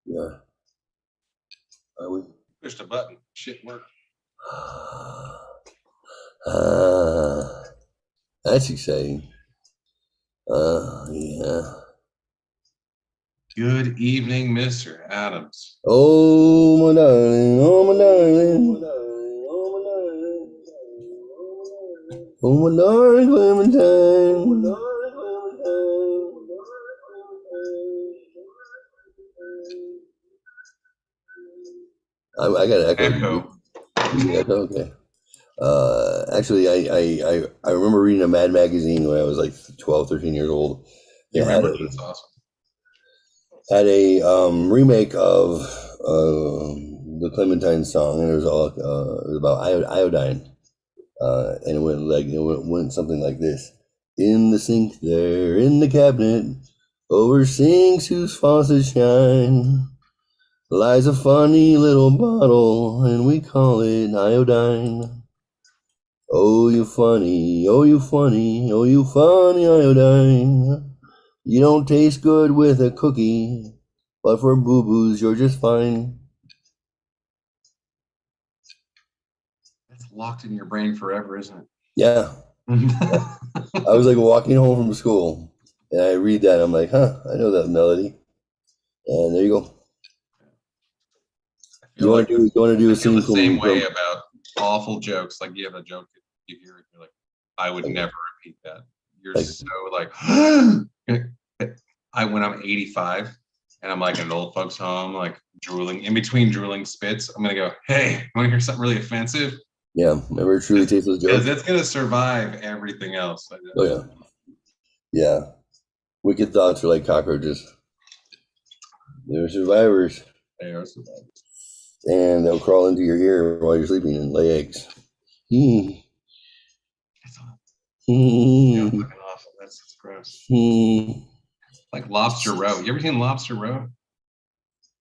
Yeah. Are we? Pushed a button. Shit worked. That's exciting. Yeah. Good evening, Mr. Adams. Oh, my darling. Oh, my darling. Oh, my darling Clementine. I got an echo. Echo. Okay. Actually, I remember reading a Mad magazine when I was like 12, 13 years old. You It had remember? That's awesome. had a remake of the Clementine song, and it was all it was about iodine, and it went something like this: in the sink there, in the cabinet, over sinks whose faucets shine, lies a funny little bottle, and we call it iodine. Oh, you funny, oh, you funny, oh, you funny iodine. You don't taste good with a cookie, but for boo-boos, you're just fine. That's locked in your brain forever, isn't it? Yeah. I was like walking home from school, and I read that, and I'm like, huh, I know that melody. And there you go. You want to do a I feel scene the same way from about awful jokes. Like you have a joke you hear, you're like, I would never repeat that. You're like, so like, when I'm 85 and I'm like in an old folks home, like drooling in between drooling spits, I'm gonna go, hey, want to hear something really offensive? yeah, never truly tasteless Because joke. that's gonna survive everything else. Oh yeah, yeah. Wicked thoughts are like cockroaches. They're survivors. They are survivors. And they'll crawl into your ear while you're sleeping and lay eggs. Yeah, fucking awful. That's gross. Like lobster roe. You ever seen lobster roe?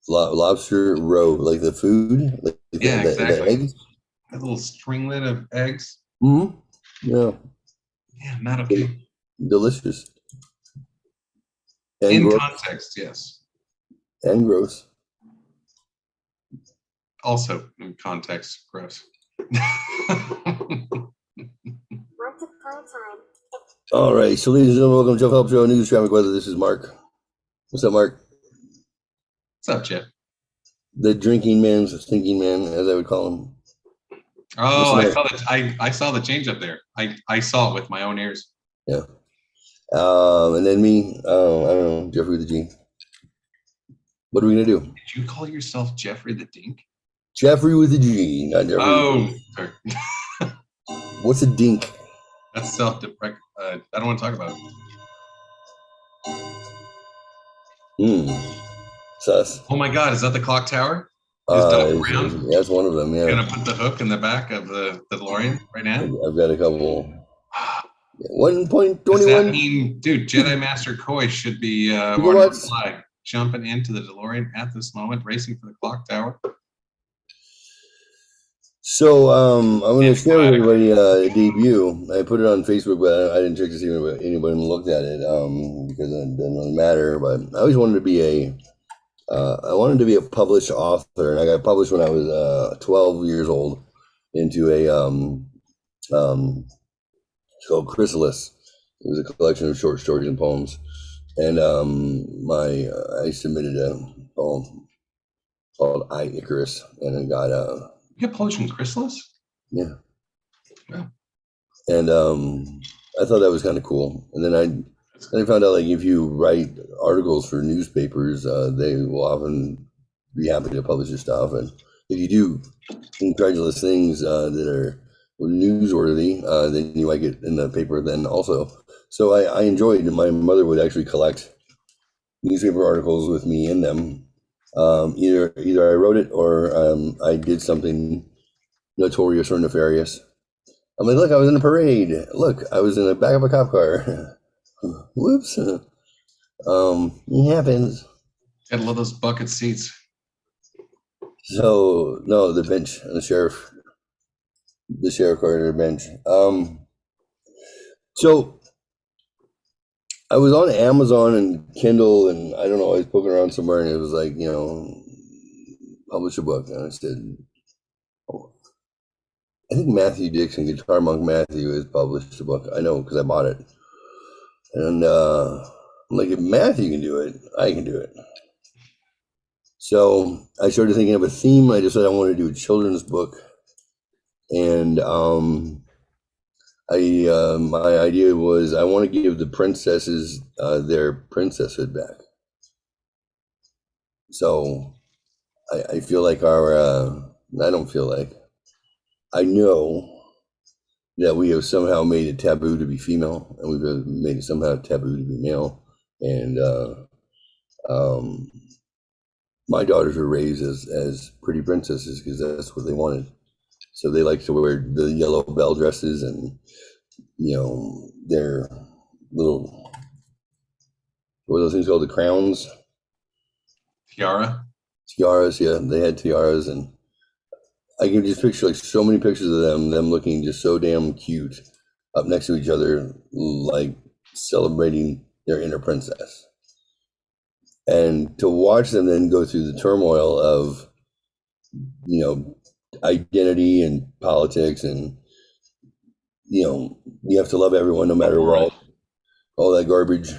Lobster roe, like the food, like Yeah, exactly. the eggs. That little stringlet of eggs. Mm-hmm. Yeah. Yeah, not okay. Delicious. And In gross. context, yes. And gross. Also in context, gross. All right, so ladies and gentlemen, welcome to Geoff Help Show News Traffic Weather. This is Mark. What's up, Mark? What's up, Geoff? The drinking man's thinking man, as I would call him. Oh, I saw the change up there. I saw it with my own ears. Yeah. And then me, I don't know, Jeffrey the G. What are we gonna do? Did you call yourself Jeffrey the Dink? Jeffrey with a G, not Jeffrey. Oh, sorry. What's a dink? That's self-deprecating. I don't want to talk about it. Sus. Oh my God, is that the clock tower? That's one of them. Yeah. You're gonna put the hook in the back of the DeLorean right now? I've got a couple. 1.21. Does that mean, dude, Jedi Master Koi should be jumping into the DeLorean at this moment, racing for the clock tower? So I'm going to share with everybody a debut. I put it on Facebook, but I didn't check to see if anybody looked at it because it doesn't really matter. But I always wanted to be a published author, and I got published when I was 12 years old into a it's called Chrysalis. It was a collection of short stories and poems, and I submitted a poem called "I Icarus," and it got You get published in Chrysalis? Yeah. Yeah. And I thought that was kind of cool. And then I found out, like, if you write articles for newspapers, they will often be happy to publish your stuff. And if you do incredulous things that are newsworthy, then you might get in the paper then also. So I enjoyed it. My mother would actually collect newspaper articles with me in them. Either I wrote it or I did something notorious or nefarious. I'm like, look, I was in a parade. Look, I was in the back of a cop car. Whoops. It happens. Gotta love those bucket seats. So no, the bench, the sheriff corridor bench. So I was on Amazon and Kindle, and I don't know, I was poking around somewhere, and it was like, publish a book. And I said, oh, I think Matthew Dixon, Guitar Monk Matthew, has published a book. I know because I bought it. And I'm like, if Matthew can do it, I can do it. So I started thinking of a theme. I decided I wanted to do a children's book. And my idea was I want to give the princesses their princesshood back. So I feel like I don't feel like, I know that we have somehow made it taboo to be female, and we've made it somehow taboo to be male. And my daughters were raised as pretty princesses because that's what they wanted. So they like to wear the yellow bell dresses and, their little, what are those things called? The crowns? Tiaras, yeah. They had tiaras, and I can just picture like so many pictures of them looking just so damn cute up next to each other, like celebrating their inner princess. And to watch them then go through the turmoil of, identity and politics, and, you have to love everyone no matter what, all that garbage.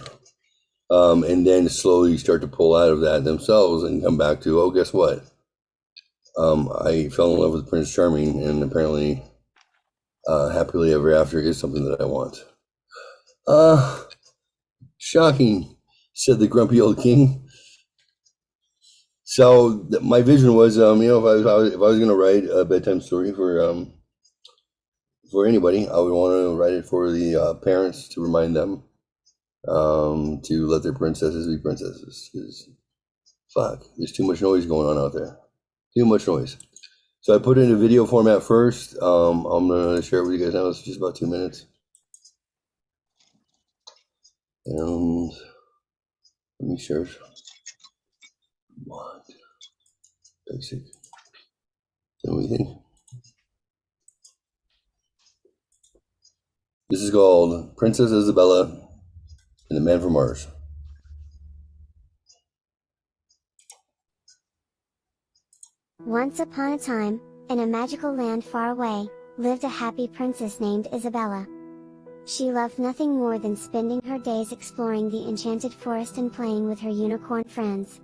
And then slowly start to pull out of that themselves and come back to, oh, guess what? I fell in love with Prince Charming, and apparently happily ever after is something that I want. Shocking, said the grumpy old king. So my vision was, if I was going to write a bedtime story for anybody, I would want to write it for the parents to remind them to let their princesses be princesses. Because fuck, there's too much noise going on out there. Too much noise. So I put it in a video format first. I'm gonna share it with you guys now. It's just about 2 minutes. And let me share it. What? Basic. What do we think? This is called Princess Isabella and the Man from Mars. Once upon a time, in a magical land far away, lived a happy princess named Isabella. She loved nothing more than spending her days exploring the enchanted forest and playing with her unicorn friends.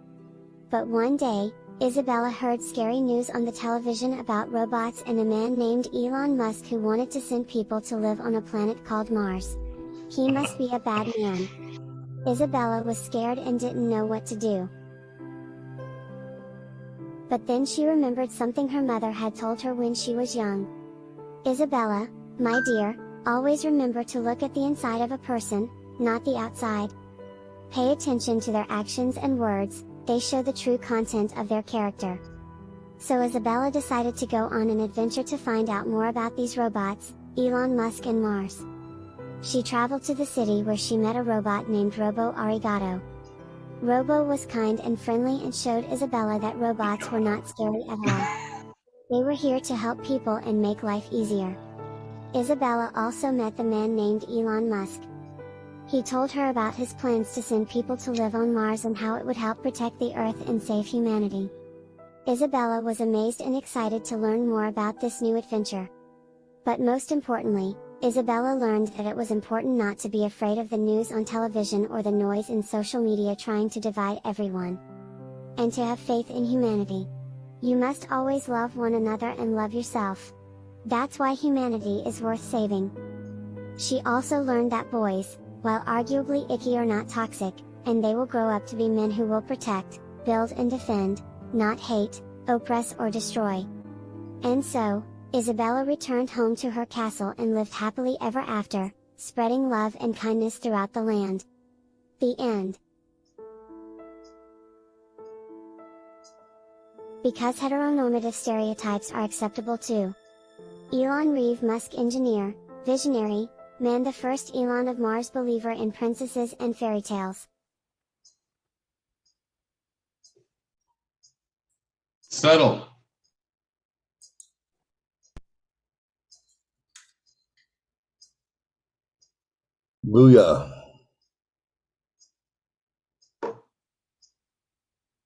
But one day, Isabella heard scary news on the television about robots and a man named Elon Musk who wanted to send people to live on a planet called Mars. He must be a bad man. Isabella was scared and didn't know what to do. But then she remembered something her mother had told her when she was young. Isabella, my dear, always remember to look at the inside of a person, not the outside. Pay attention to their actions and words, they show the true content of their character. So Isabella decided to go on an adventure to find out more about these robots, Elon Musk and Mars. She traveled to the city where she met a robot named Robo Arigato. Robo was kind and friendly and showed Isabella that robots were not scary at all. They were here to help people and make life easier. Isabella also met the man named Elon Musk. He told her about his plans to send people to live on Mars and how it would help protect the Earth and save humanity. Isabella was amazed and excited to learn more about this new adventure. But most importantly, Isabella learned that it was important not to be afraid of the news on television or the noise in social media trying to divide everyone. And to have faith in humanity. You must always love one another and love yourself. That's why humanity is worth saving. She also learned that boys, while arguably icky, are not toxic, and they will grow up to be men who will protect, build and defend, not hate, oppress or destroy. And so, Isabella returned home to her castle and lived happily ever after, spreading love and kindness throughout the land. The end. Because heteronormative stereotypes are acceptable too. Elon Reeve Musk, engineer, visionary, man, the first Elon of Mars, believer in princesses and fairy tales. Settle. Booyah.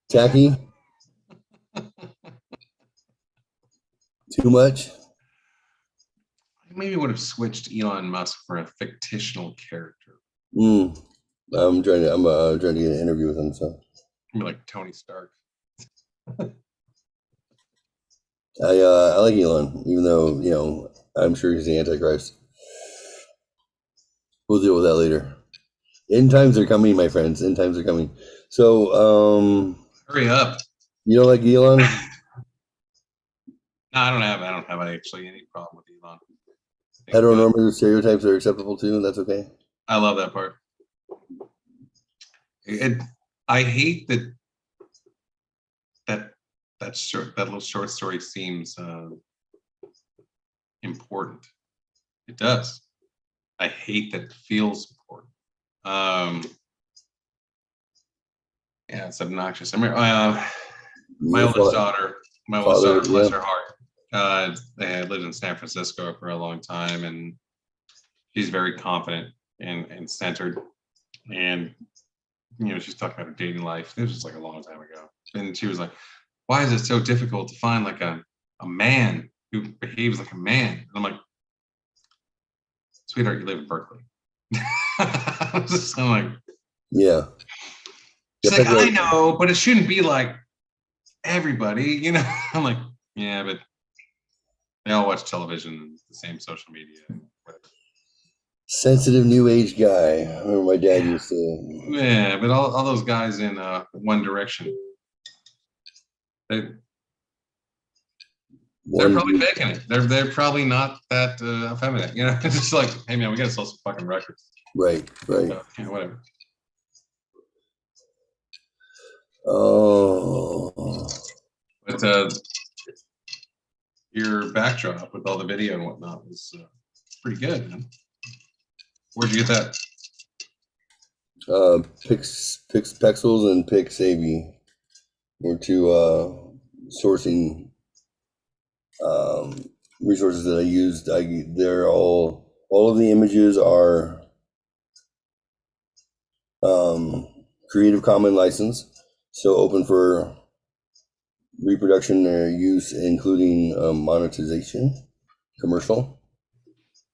Tacky? Too much? I maybe would have switched Elon Musk for a fictional character. I'm trying to get an interview with him. So Maybe like Tony Stark. I like Elon, even though I'm sure he's the Antichrist. We'll deal with that later. End times are coming, my friends. End times are coming. So Hurry up. you don't like Elon? No, I don't have actually any problem with Elon. Heteronormative stereotypes are acceptable too. That's okay. I love that part. I hate that little short story seems important. It does. I hate that it feels important. Yeah, it's obnoxious. I mean, my oldest daughter, bless her heart, lived in San Francisco for a long time, and she's very confident and centered. And she's talking about her dating life. This was like a long time ago, and she was like, "Why is it so difficult to find like a man who behaves like a man?" And I'm like, "Sweetheart, you live in Berkeley." I'm like, yeah. She's like, I know, but it shouldn't be like everybody, I'm like, yeah, but they all watch television and the same social media. Whatever. Sensitive new age guy. I remember my dad used to. Yeah, but all those guys in One Direction, they're probably faking it. They're probably not that effeminate. It's just like, hey man, we gotta sell some fucking records. Right. So, whatever. Oh. But your backdrop with all the video and whatnot was pretty good, man. Where'd you get that? Pixels and Pixavi were two sourcing resources that I used. They're all of the images are Creative Commons license, so open for reproduction or use, including monetization, commercial.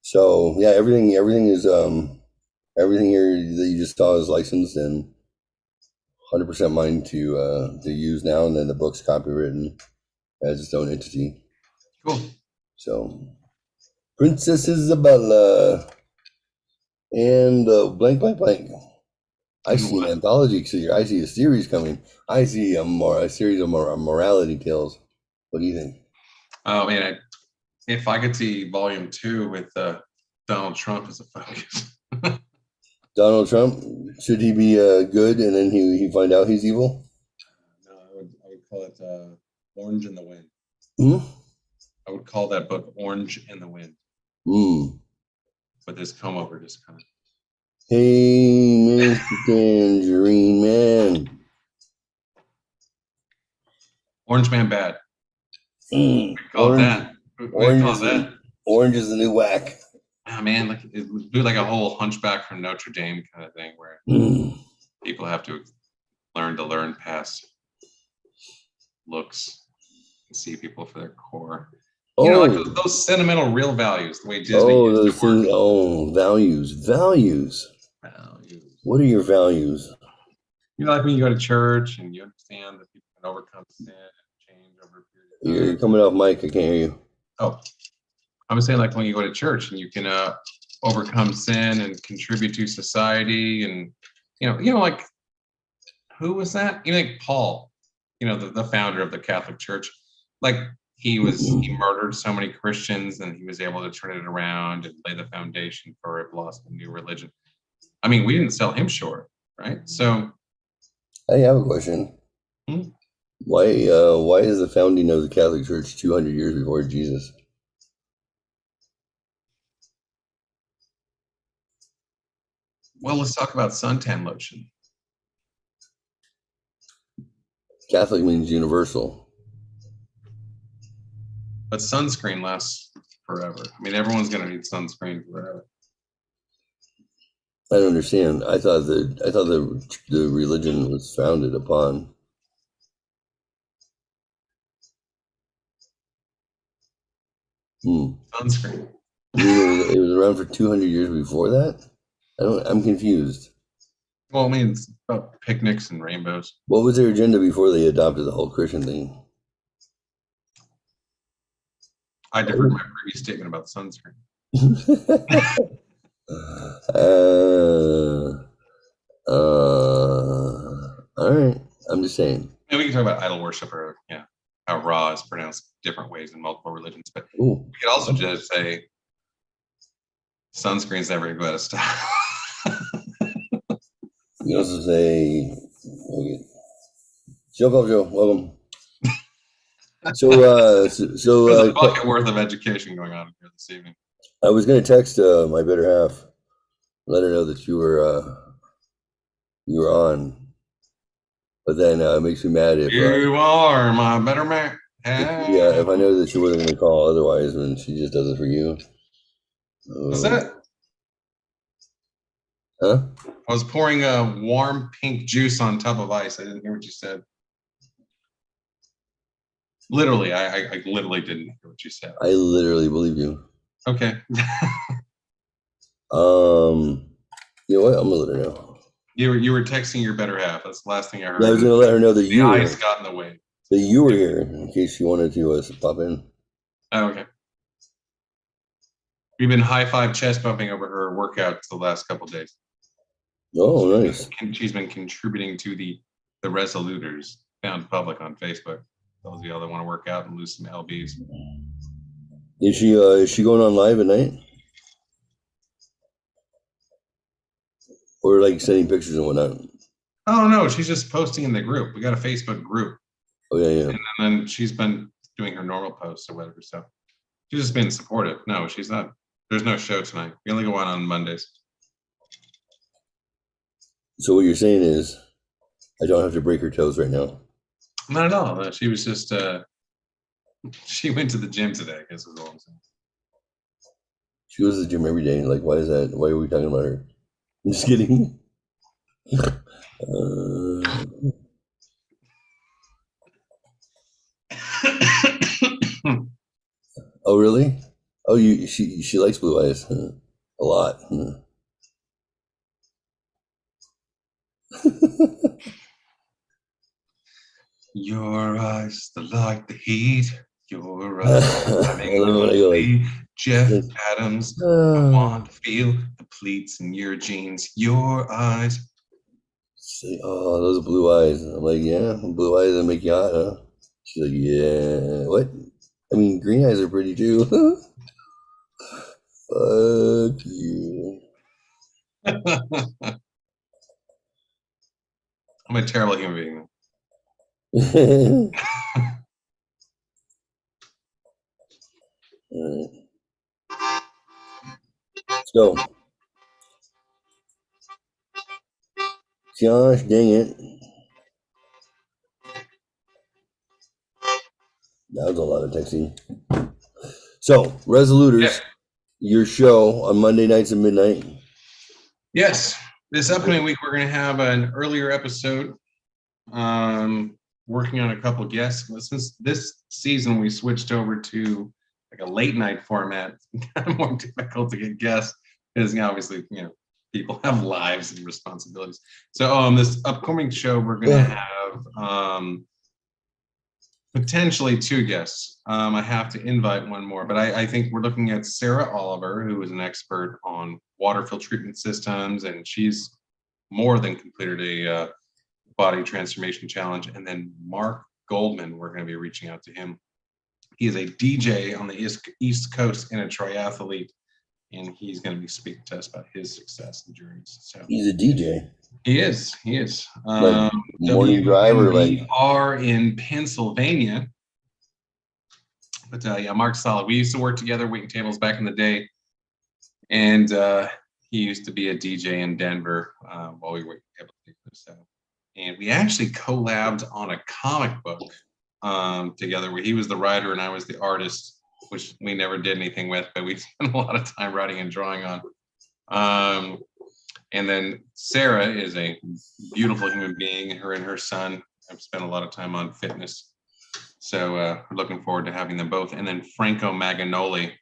So yeah, everything is everything here that you just saw is licensed and 100% mine to use now, and then the book's copywritten as its own entity. Cool. So Princess Isabella and blank. I see an anthology. I see a series coming. I see a series of morality tales. What do you think? Oh man, if I could see volume 2 with Donald Trump as a focus. Donald Trump, should he be good and then he find out he's evil? No, I would call it Orange in the Wind. I would call that book Orange in the Wind. With this comb over just kind of. Hey, Mr. Tangerine Man. Orange Man Bad. We call that. Orange is the new whack. Oh, man, like it would do like a whole Hunchback from Notre Dame kind of thing where people have to learn past looks and see people for their core. Like those sentimental real values, the way Disney used to work. Values. What are your values? Like when you go to church and you understand that people can overcome sin and change over a period of time. You're coming off mic. I can't hear you. Oh, I was saying like when you go to church and you can overcome sin and contribute to society, and like who was that? Like Paul, the founder of the Catholic Church. Like he murdered so many Christians, and he was able to turn it around and lay the foundation for a blossom new religion. I mean, we didn't sell him short, right? So I have a question. Why is the founding of the Catholic Church 200 years before Jesus? Well, let's talk about suntan lotion. Catholic means universal. But sunscreen lasts forever. I mean, everyone's going to need sunscreen forever. I don't understand. I thought the religion was founded upon Sunscreen. You mean it was around for 200 years before that? I'm confused. Well, I mean, it's about picnics and rainbows. What was their agenda before they adopted the whole Christian thing? I deferred my previous statement about sunscreen. All right. I'm just saying. And we can talk about idol worship or how Ra is pronounced different ways in multiple religions. But Ooh. we could also just say sunscreen's never going to go out of style. You also say, okay. Geoff, welcome. There's a bucket worth of education going on here this evening. I was going to text my better half, let her know that you were on, but then it makes me mad if you are my better man. If I know that she wasn't going to call otherwise, when she just does it for you. What's that? Huh? I was pouring a warm pink juice on top of ice. I didn't hear what you said. Literally, I literally didn't hear what you said. I literally believe you. Okay. You know what? I'm gonna let her know. You were texting your better half. That's the last thing I heard. Yeah, I was gonna let her know that the ice got in the way. That you were here in case she wanted to pop in. Oh, okay. We've been high five chest bumping over her workouts the last couple of days. Oh, nice. She's been contributing to the Resoluters, found public on Facebook. Those of y'all that want to work out and lose some lbs. Is she going on live at night? Or like sending pictures and whatnot? Oh no, she's just posting in the group. We got a Facebook group. Oh yeah. And then she's been doing her normal posts or whatever. So she's just been supportive. No, she's not. There's no show tonight. We only go on Mondays. So what you're saying is, I don't have to break her toes right now. Not at all. She was just. She went to the gym today. I guess is all I'm saying. She goes to the gym every day. Like, why is that? Why are we talking about her? I'm just kidding. Oh really? Oh, she likes blue eyes a lot. Your eyes, the light, the heat. Your eyes, Geoff Adams. I want to feel the pleats in your jeans. Your eyes. Say, oh, those blue eyes. I'm like, yeah, blue eyes that make you hot, huh? She's like, yeah. What? I mean, green eyes are pretty too. Fuck you. I'm a terrible human being. All right. So, gosh dang it. That was a lot of texting. So, Resoluters, your show on Monday nights at midnight. Yes. This upcoming week, we're going to have an earlier episode. Working on a couple guests. Since this season, we switched over to like a late night format. It's kind of more difficult to get guests because obviously, people have lives and responsibilities. So this upcoming show, we're going to have potentially 2 guests. I have to invite one more, but I think we're looking at Sarah Oliver, who is an expert on water field treatment systems, and she's more than completed a body transformation challenge. And then Mark Goldman, we're going to be reaching out to him. He is a DJ on the East Coast and a triathlete, and he's going to be speaking to us about his success and journeys. So he's a DJ. He is. Like morning driver. We are in Pennsylvania. But Mark's solid. We used to work together waiting tables back in the day, and he used to be a DJ in Denver while we were able to do so. And we actually collabed on a comic book together where he was the writer and I was the artist, which we never did anything with, but we spent a lot of time writing and drawing on. And then Sarah is a beautiful human being. Her and her son have spent a lot of time on fitness. So we're looking forward to having them both. And then Franco Maganoli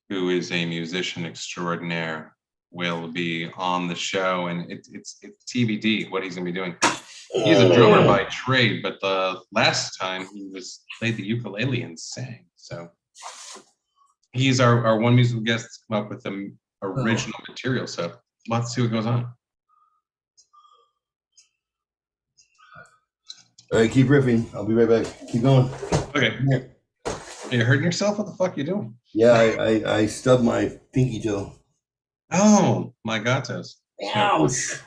who is a musician extraordinaire, will be on the show, and it's TBD what he's gonna be doing. He's a drummer by trade, but the last time he played the ukulele and sang. So he's our one musical guest that's come up with the original material. So let's see what goes on. All right, keep riffing. I'll be right back. Keep going. Okay. Yeah. Are you hurting yourself? What the fuck are you doing? Yeah, I stubbed my pinky toe. Oh, my gatos. Ouch.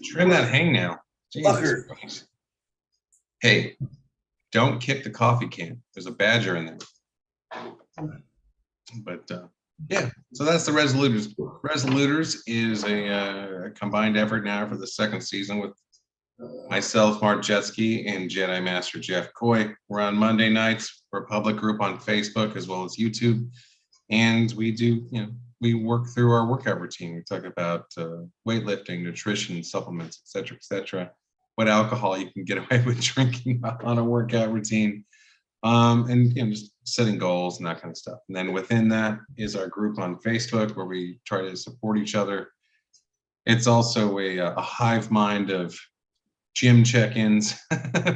Trim that hangnail. Jesus Christ. Hey, don't kick the coffee can. There's a badger in there. But yeah, so that's the Resoluters. Resoluters is a combined effort now for the second season with myself, Mark Jetski, and Jedi Master Geoff Coy. We're on Monday nights. We're a public group on Facebook as well as YouTube. And we do, we work through our workout routine. We talk about weightlifting, nutrition, supplements, et cetera, what alcohol you can get away with drinking on a workout routine, and just setting goals and that kind of stuff. And then within that is our group on Facebook where we try to support each other. It's also a hive mind of gym check-ins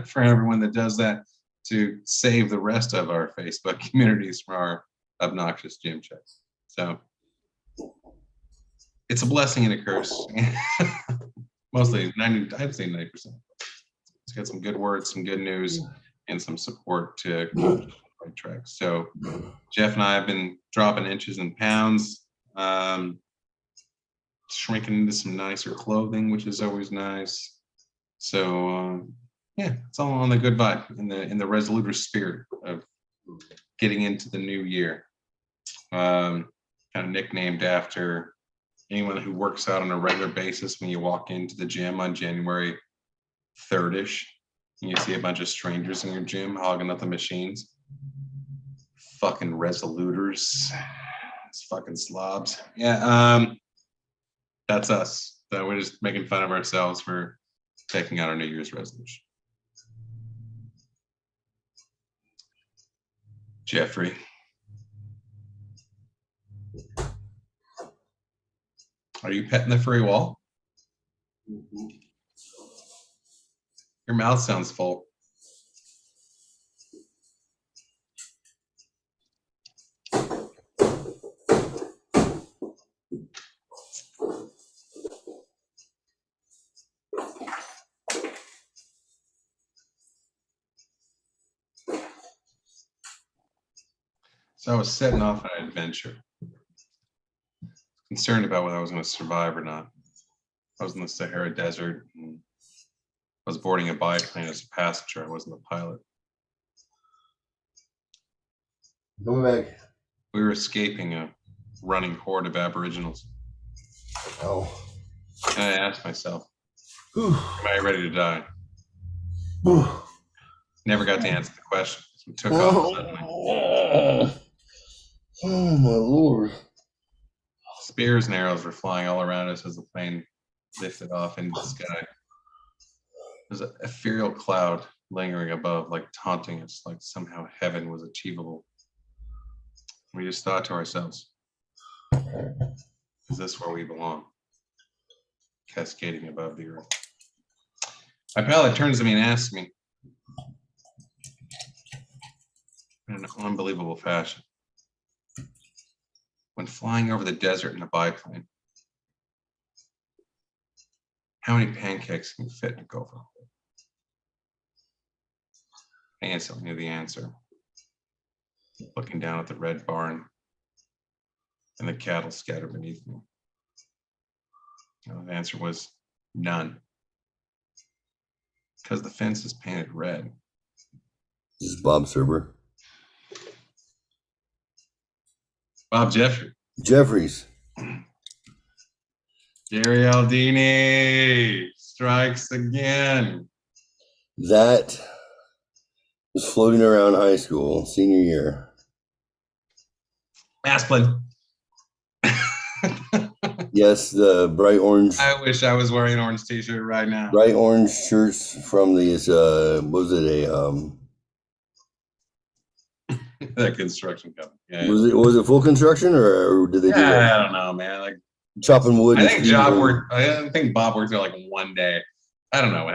for everyone that does that to save the rest of our Facebook communities from our obnoxious gym checks. So it's a blessing and a curse. Mostly 90, I'd say 90%. It's got some good words, some good news, and some support to keep on the right track. So Geoff and I have been dropping inches and pounds, shrinking into some nicer clothing, which is always nice. So yeah, it's all on the good vibe, in the Resoluter spirit of getting into the new year. Kind of nicknamed after anyone who works out on a regular basis. When you walk into the gym on January 3rd-ish, and you see a bunch of strangers in your gym hogging up the machines. Fucking Resoluters. It's fucking slobs. Yeah, that's us. So we're just making fun of ourselves for taking out our New Year's resolution. Jeffrey. Are you petting the furry wall? Mm-hmm. Your mouth sounds full. So I was setting off on an adventure. Concerned about whether I was going to survive or not. I was in the Sahara Desert. And I was boarding a biplane as a passenger. I wasn't the pilot. Coming back. We were escaping a running horde of Aboriginals. Oh. And I asked myself, am I ready to die? Never got to answer the question. We took off suddenly. Oh my Lord. Spears and arrows were flying all around us as the plane lifted off into the sky. There's an ethereal cloud lingering above, like taunting us, like somehow heaven was achievable. We just thought to ourselves, is this where we belong? Cascading above the earth. My pilot turns to me and asks me, in an unbelievable fashion, when flying over the desert in a biplane, how many pancakes can you fit in a gopher? I instantly knew the answer. Looking down at the red barn and the cattle scattered beneath me. The answer was none. Because the fence is painted red. This is Bob Serber. Bob Jeffrey. Jeffries. Gary Aldini strikes again. That was floating around high school, senior year. Asplin. Yes, the bright orange. I wish I was wearing an orange t-shirt right now. Bright orange shirts from these, was it That construction company. Yeah. Was it full construction or did they do I don't know, man. Like chopping wood? I think Bob worked there like one day. I don't know.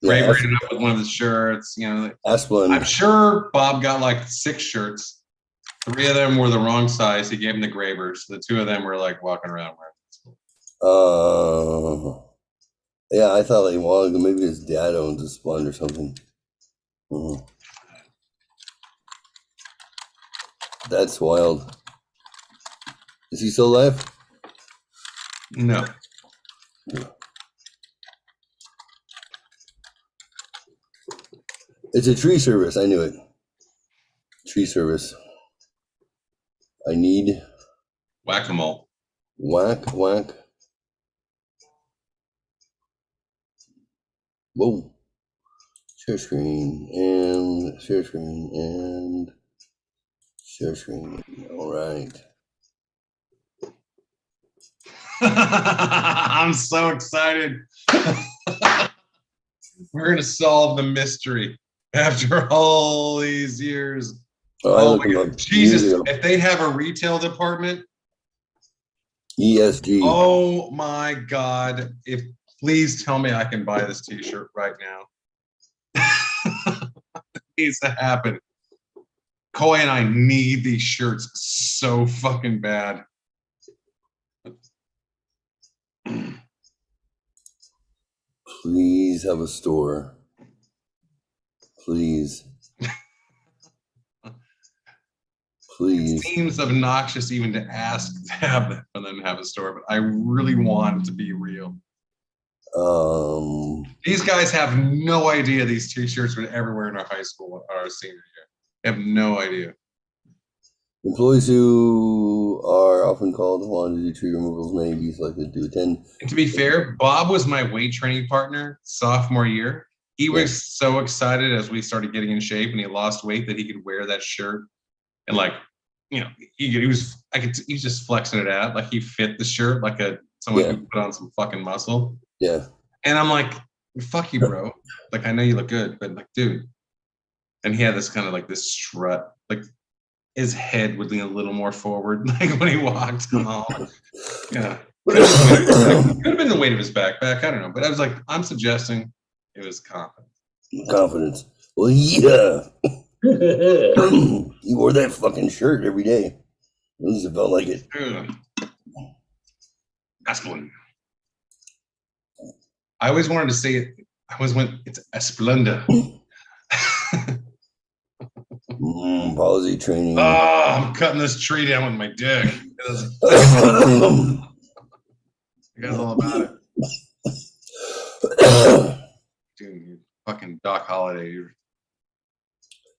Graver ended up with one of the shirts. I'm sure Bob got like 6 shirts. 3 of them were the wrong size. He gave them the Gravers. The 2 of them were like walking around wearing. Yeah, I thought like maybe his dad owns a Splund or something. Mm-hmm. That's wild. Is he still alive? No. It's a tree service. I knew it. Tree service. I need whack-a-mole. Whack. Whoa. Share screen and share screen and share screen. All right. I'm so excited. We're going to solve the mystery after all these years. Oh my God. Jesus, if they have a retail department. ESG. Oh my God. Please tell me I can buy this t-shirt right now. It needs to happen. Coy and I need these shirts so fucking bad. Please have a store. Please. Please. It seems obnoxious even to ask to have them for them to have a store, but I really want it to be real. These guys have no idea these t-shirts were everywhere in our high school or our senior year. They have no idea. Employees who are often called upon to do tree removals may be selected to attend. And to be fair, Bob was my weight training partner sophomore year. He was so excited as we started getting in shape and he lost weight that he could wear that shirt. And like, he was just flexing it out. Like he fit the shirt like someone who put on some fucking muscle. Yeah. And I'm like, fuck you, bro. Like, I know you look good, but like, dude. And he had this kind of like this strut, like his head would lean a little more forward, like when he walked. Yeah. Could have been the weight of his backpack. I don't know. But I was like, I'm suggesting it was confidence. Confidence. Well, yeah. He wore that fucking shirt every day. At least it felt like it. That's one. I always wanted to say it. I always went, it's Esplenda. Policy training. Oh, I'm cutting this tree down with my dick. You guys all about it. Dude, you fucking Doc Holliday.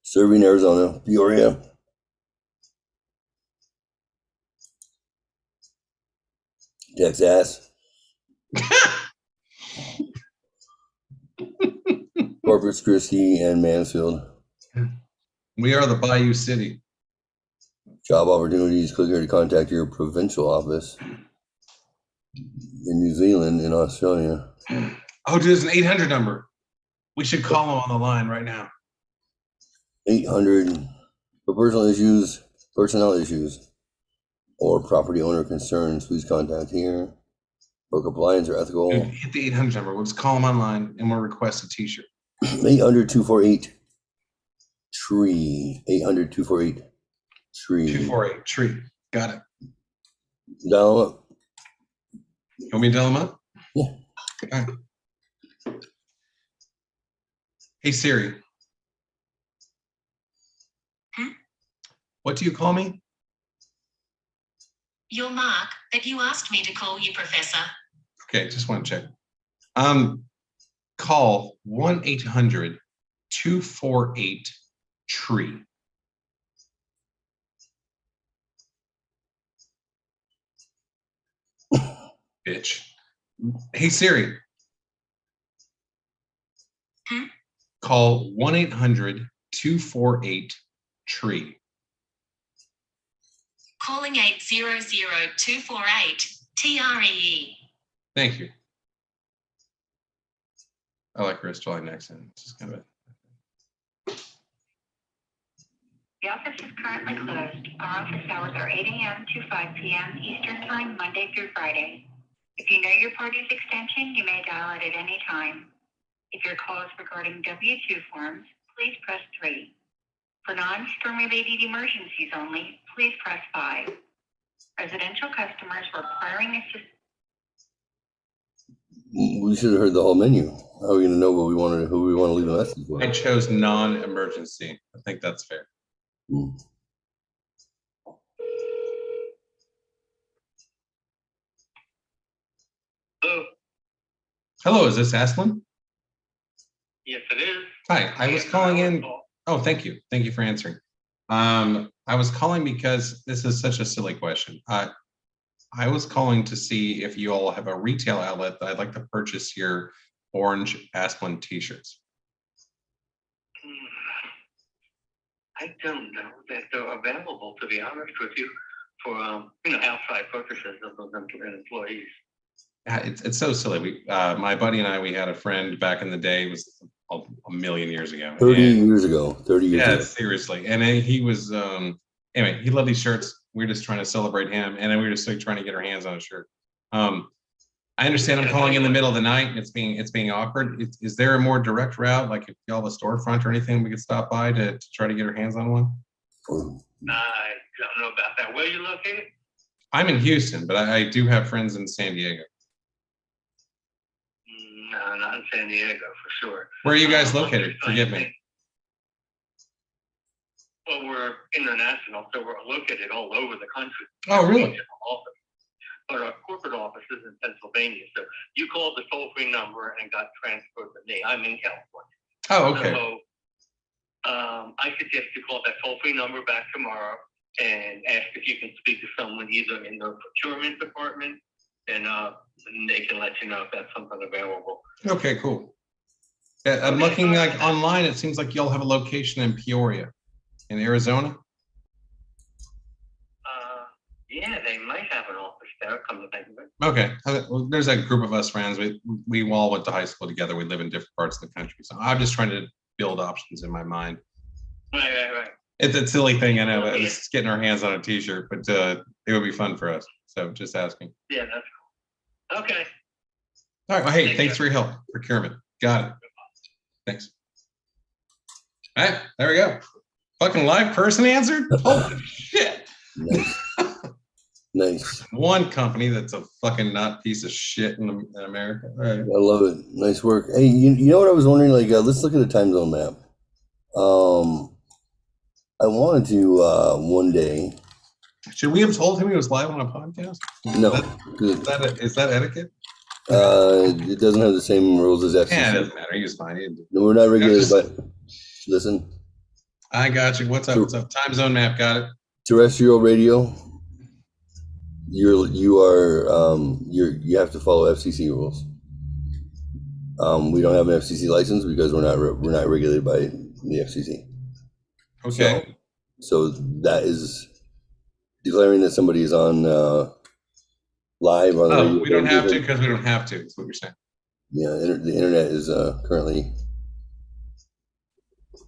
Serving Arizona, Peoria. Texas. Corpus Christi and Mansfield. We are the Bayou City. Job opportunities. Click here to contact your provincial office in New Zealand and Australia. Oh, dude, there's an 800 number. We should call them on the line right now. 800 for personnel issues, or property owner concerns. Please contact here. For compliance or ethical. Dude, hit the 800 number. We'll just call them online and we'll request a t-shirt. 800-248-TREE. 800-248-TREE. 248 tree. Got it. Dial them up. You want me to dial them up? Yeah. Okay. Hey Siri. What do you call me? You're Mark, but you asked me to call you Professor. Okay, just want to check. Call 1-800-248-TREE. Bitch. Hey Siri. Call 1-800-248-TREE. Calling 800-248-TREE. Thank you. I like her Australian accent. It's just kind of The office is currently closed. Our office hours are 8 a.m. to 5 p.m. Eastern Time, Monday through Friday. If you know your party's extension, you may dial it at any time. If your call is regarding W-2 forms, please press 3. For non-storm-related emergencies only, please press 5. Residential customers requiring assistance. We should have heard the whole menu. How are we going to know what we wanted, who we want to leave a message for? I chose non-emergency. I think that's fair. Hello. Hello, is this Aslan? Yes, it is. Hi, I was calling in. Oh, thank you. Thank you for answering. I was calling because this is such a silly question. I was calling to see if you all have a retail outlet that I'd like to purchase your orange Asplin t-shirts. I don't know that they're available, to be honest with you, for outside purchases of them to employees. It's so silly. We, my buddy and I, we had a friend back in the day. It was a million years ago. 30 years ago. 30 years ago. Yeah, seriously. And he was anyway. He loved these shirts. We were just trying to celebrate him, and then we were just like trying to get our hands on a shirt. I understand I'm calling in the middle of the night, and it's being awkward. Is there a more direct route, like if you all have a storefront or anything we could stop by to try to get our hands on one? I don't know about that. Where are you located? I'm in Houston, but I do have friends in San Diego. No, not in San Diego for sure. Where are you guys located? Forgive me. Well, we're international, so we're located all over the country. Oh, really? But our corporate office is in Pennsylvania. So you called the toll-free number and got transferred to me. I'm in California. Oh, okay. So I suggest you call that toll-free number back tomorrow and ask if you can speak to someone either in the procurement department, and they can let you know if that's something available. Okay, cool. I'm looking like online. It seems like y'all have a location in Peoria, in Arizona. Yeah, they might have an office there. Come to think of it. Okay, well, there's a group of us friends. We all went to high school together. We live in different parts of the country, so I'm just trying to build options in my mind. Right. It's a silly thing, I know, but it's getting our hands on a T-shirt, but it would be fun for us. So just asking. Yeah, that's cool. Okay. All right. Well, hey, thanks for your help. Procurement. Got it. Thanks. All right, there we go. Fucking live person answered. Holy shit. Nice. Nice. One company that's a fucking not piece of shit in America. All right. I love it. Nice work. Hey, you know what I was wondering? Like, let's look at a time zone map. I wanted to one day. Should we have told him he was live on a podcast? No. Is that etiquette? It doesn't have the same rules as FCC. Yeah, it doesn't matter. He was fine. No, we're not regulated by. Listen. I got you. What's up? What's up? Time zone map. Got it. Terrestrial radio. You have to follow FCC rules. We don't have an FCC license because we're not regulated by the FCC. Okay. So that is declaring that somebody is on live on. Oh, we don't have to because we don't have to. That's what you're saying. Yeah, the internet is currently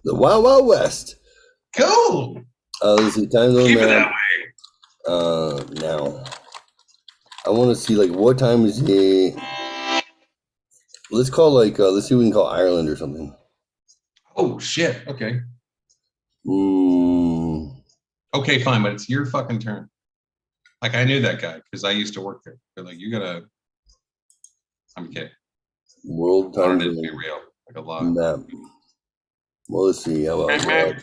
the Wild Wild West. Cool. Let's see, time zone Keep it map. that way. Now, I want to see like what time is it? Let's call let's see if we can call Ireland or something. Oh shit. Okay. Okay, fine, but it's your fucking turn. Like I knew that guy because I used to work there. They're like, you gotta. I'm kidding. World time zone. zone Be real, like a lot. map. Well, let's see. How about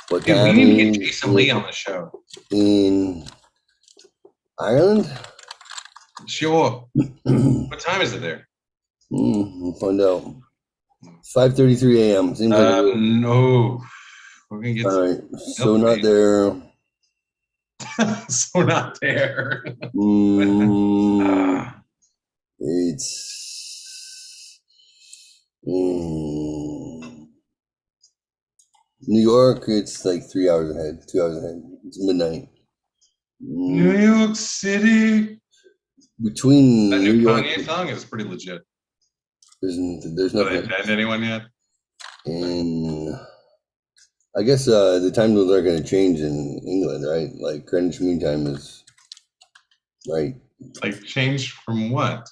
what Dude, time we need to get Jason Lee on the show. In Ireland? Sure. What time is it there? We'll find out. 5:33 a.m. Seems like no. We're gonna get. All right. So not there. So not there. It's New York. It's like 3 hours ahead, 2 hours ahead. It's midnight. New York City. Between that New new York, Kanye song is pretty legit. there's Have nothing. they banned anyone yet? In I guess the time zones aren't going to change in England, right? Like Greenwich Mean Time is right. Like change from what?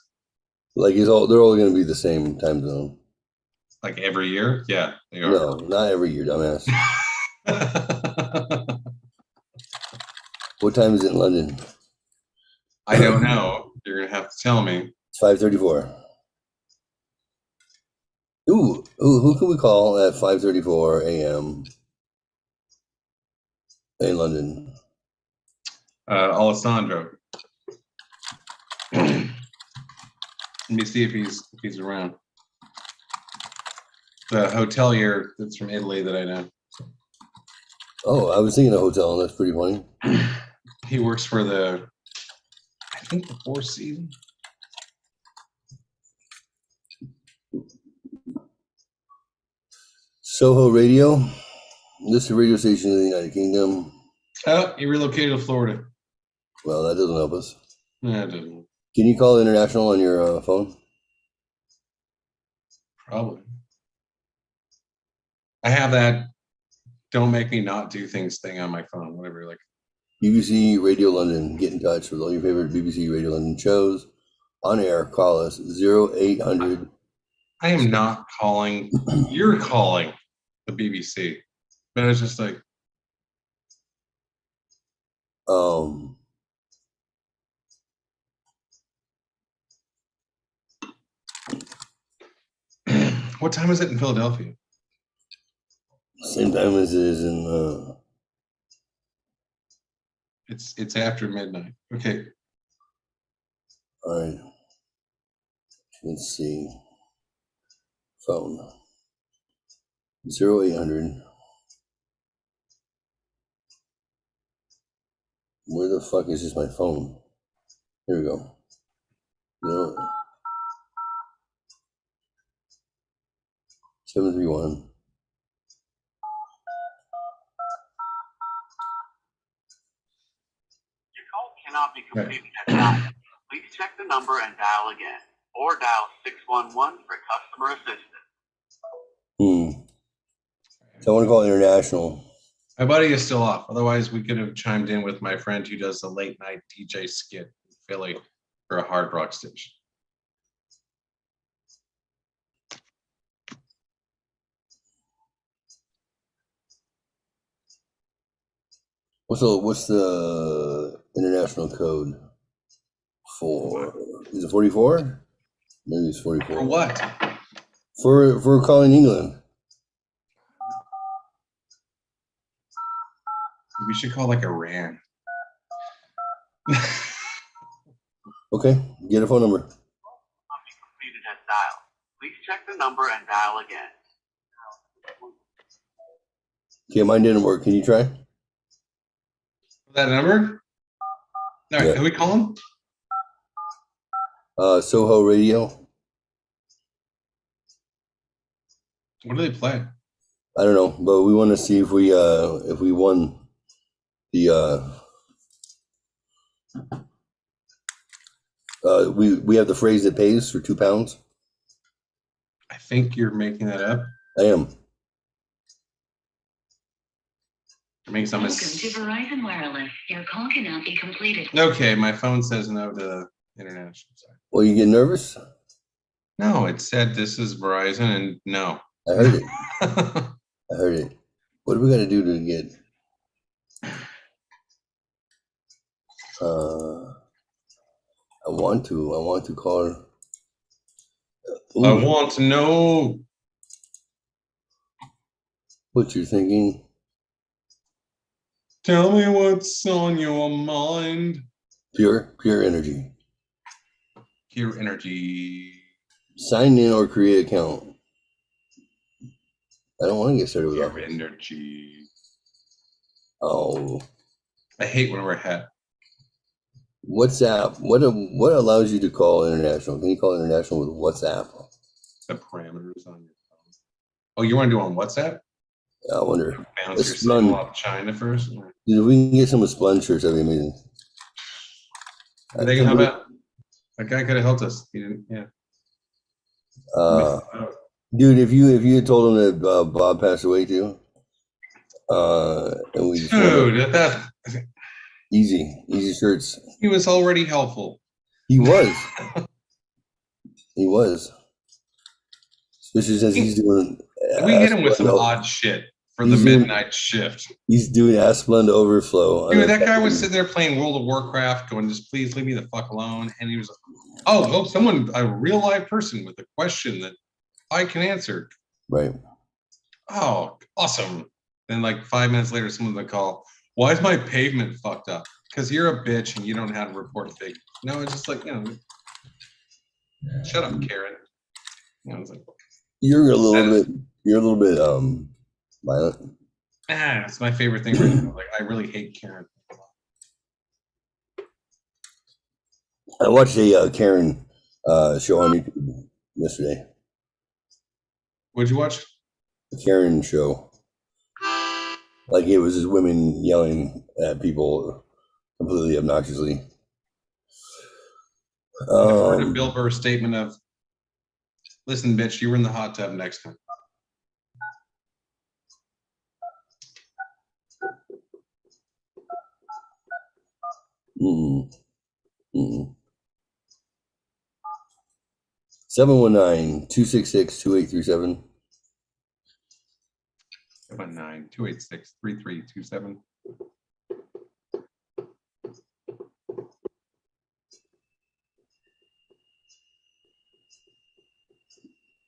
Like they're all going to be the same time zone. Like every year? Yeah, they are. No, not every year, dumbass. What time is it in London? I don't know. You're gonna have to tell me. It's 5:34. Ooh, who can we call at 5:34 a.m. in London? Alessandro. Let me see if he's around. The hotelier that's from Italy that I know. Oh, I was thinking a hotel, and that's pretty funny. He works for I think the Four Seasons. Soho Radio. This is a radio station in the United Kingdom. Oh, he relocated to Florida. Well, that doesn't help us. No, it doesn't. Can you call international on your phone? Probably. I have that don't make me not do things thing on my phone, whatever. Like BBC Radio London. Get in touch with all your favorite BBC Radio London shows. On air, call us 0800. I am not calling. You're calling the BBC. But it's just like, what time is it in Philadelphia? Same time as it is in. It's after midnight. Okay. All right. Let's see. Phone. 0800. Where the fuck is this my phone? Here we go. No. 731. Your call cannot be completed at time. Please check the number and dial again, or dial 611 for customer assistance. So I want to call international. My buddy is still off. Otherwise, we could have chimed in with my friend who does the late night DJ skit in Philly for a hard rock station. What's the international code for? Is it 44? Maybe it's 44. For what? For calling England. We should call like Iran. Okay, get a phone number. Call cannot be completed at dial. Please check the number and dial again. Okay, mine didn't work. Can you try? That number? All right, Yeah. can we call him? Soho Radio. What do they play? I don't know, but we want to see if we won the we have the phrase that pays for £2. I think you're making that up. I am. You're making some Welcome to Verizon Wireless. Your call cannot be completed. Okay, my phone says no to the international side. Well, you get nervous? No, it said this is Verizon and no. I heard it. I heard it. What do we got to do to get? I want to call her. I want to know what you're thinking. Tell me what's on your mind. Pure energy. Pure energy. Sign in or create account. I don't want to get started with Pure that. energy. Oh. I hate when I wear a hat. WhatsApp. What allows you to call international? Can you call international with WhatsApp? The parameters on your phone. Oh, you want to do it on WhatsApp? I wonder. Bounce your signal off China first. Dude, if we can get some of Splund shirts, that'd be amazing. How about that guy could have helped us? He didn't. Yeah. Dude, if you had told him that Bob passed away too. And we just Dude, that easy shirts. he was already helpful. He was. He was. Especially since he's doing. We hit him with some odd shit for the midnight shift. He's doing Asplund Overflow. Dude, that guy was sitting there playing World of Warcraft, going, "Just please leave me the fuck alone." And he was, someone, a real live person with a question that I can answer. Right. Oh, awesome. Then like 5 minutes later, someone would call, "Why is my pavement fucked up?" Because you're a bitch and you don't know how to report a thing. No, it's just like, shut up, Karen. It's like, you're a little bit violent. It's my favorite thing right now. Like, I really hate Karen. I watched a Karen show on YouTube yesterday. What'd you watch? The Karen show. Like, it was just women yelling at people completely obnoxiously. I've heard a Bill Burr statement of, "Listen, bitch, you were in the hot tub next time." Mm-mm. 719-266-2837. 719-286-3327.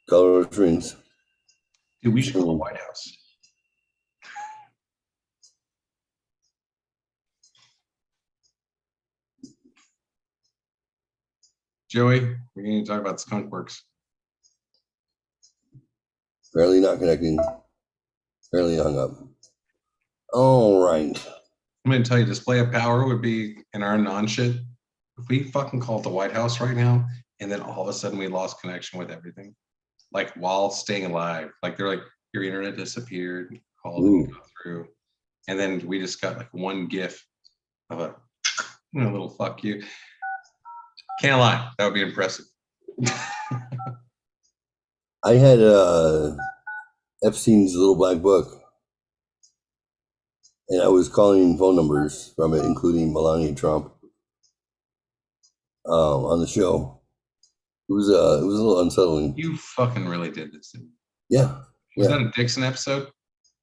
Colorado Springs. Dude, we should go to the White House. Joey, we're going to talk about Skunk Works. Apparently not connecting. Apparently hung up. All right. I'm going to tell you, display of power would be in our non-shit. If we fucking called the White House right now, and then all of a sudden we lost connection with everything, like while staying alive, like they're like, your internet disappeared, call didn't go through, and then we just got like one GIF of a little fuck you. Can't lie, that would be impressive. I had Epstein's Little Black Book, and I was calling phone numbers from it, including Melania Trump, on the show. It was a little unsettling. You fucking really did this, didn't you? Yeah. Was that a Dixon episode?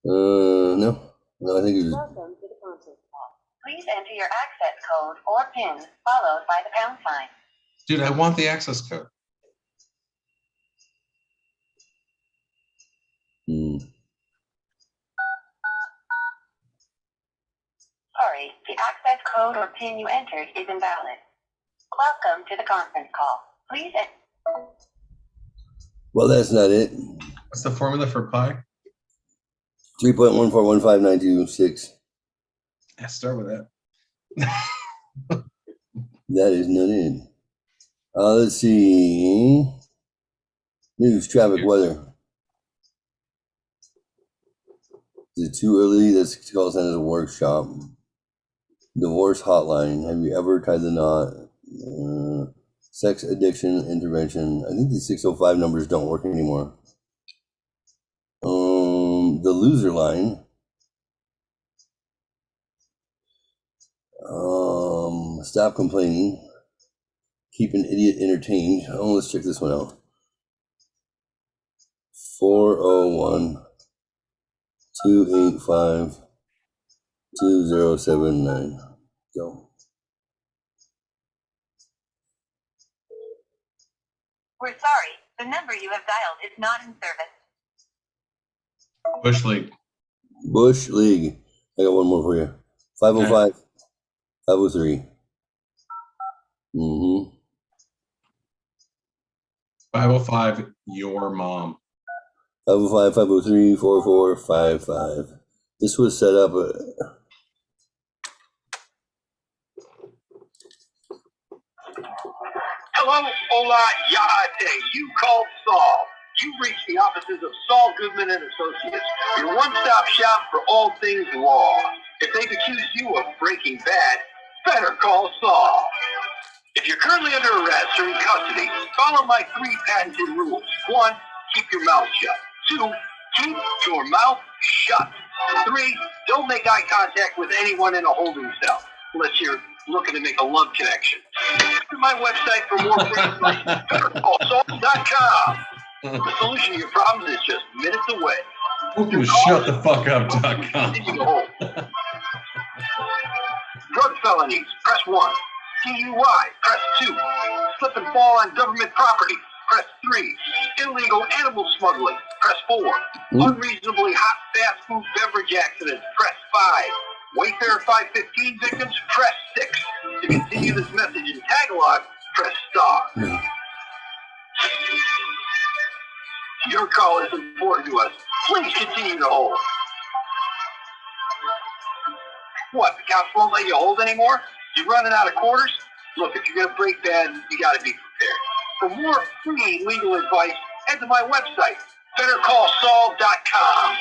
No, I think it was. Welcome to the conference call. Please enter your access code or PIN followed by the pound sign. Dude, I want the access code. Sorry, the access code or PIN you entered is invalid. Welcome to the conference call. Please enter. Well, that's not it. What's the formula for pi? 3.1415926. Yeah, start with that. That is not it. Let's see. News, traffic, weather. Is it too early? This call center is a workshop. Divorce hotline. Have you ever tied the knot? Sex addiction intervention. I think these 605 numbers don't work anymore. The loser line. Stop complaining. Keep an idiot entertained. Oh, let's check this one out. 401-285-2079. Go. We're sorry. The number you have dialed is not in service. Bush League. Bush League. I got one more for you. 505 503. 505, your mom. 505 503 4455. This was set up. Hello, hola, yahate. You called Saul. You've reached the offices of Saul Goodman and Associates, your one-stop shop for all things law. If they've accused you of breaking bad, better call Saul. If you're currently under arrest or in custody, follow my 3 patented rules. 1, keep your mouth shut. 2, keep your mouth shut. 3, don't make eye contact with anyone in a holding cell unless you're looking to make a love connection. Visit my website for more free advice. BetterCallSaul.com. The solution to your problems is just minutes away. Shutthefuckup.com. Drug felonies, press 1. DUI, press 2. Slip and fall on government property, press 3. Illegal animal smuggling, press 4. Unreasonably hot fast food beverage accidents, press 5. Wayfair 515 victims, press 6. To continue this message in Tagalog, press star. Your call is important to us. Please continue to hold. What, the cops won't let you hold anymore? You're running out of quarters? Look, if you're going to break bad, you got to be prepared. For more free legal advice, head to my website, BetterCallSaul.com.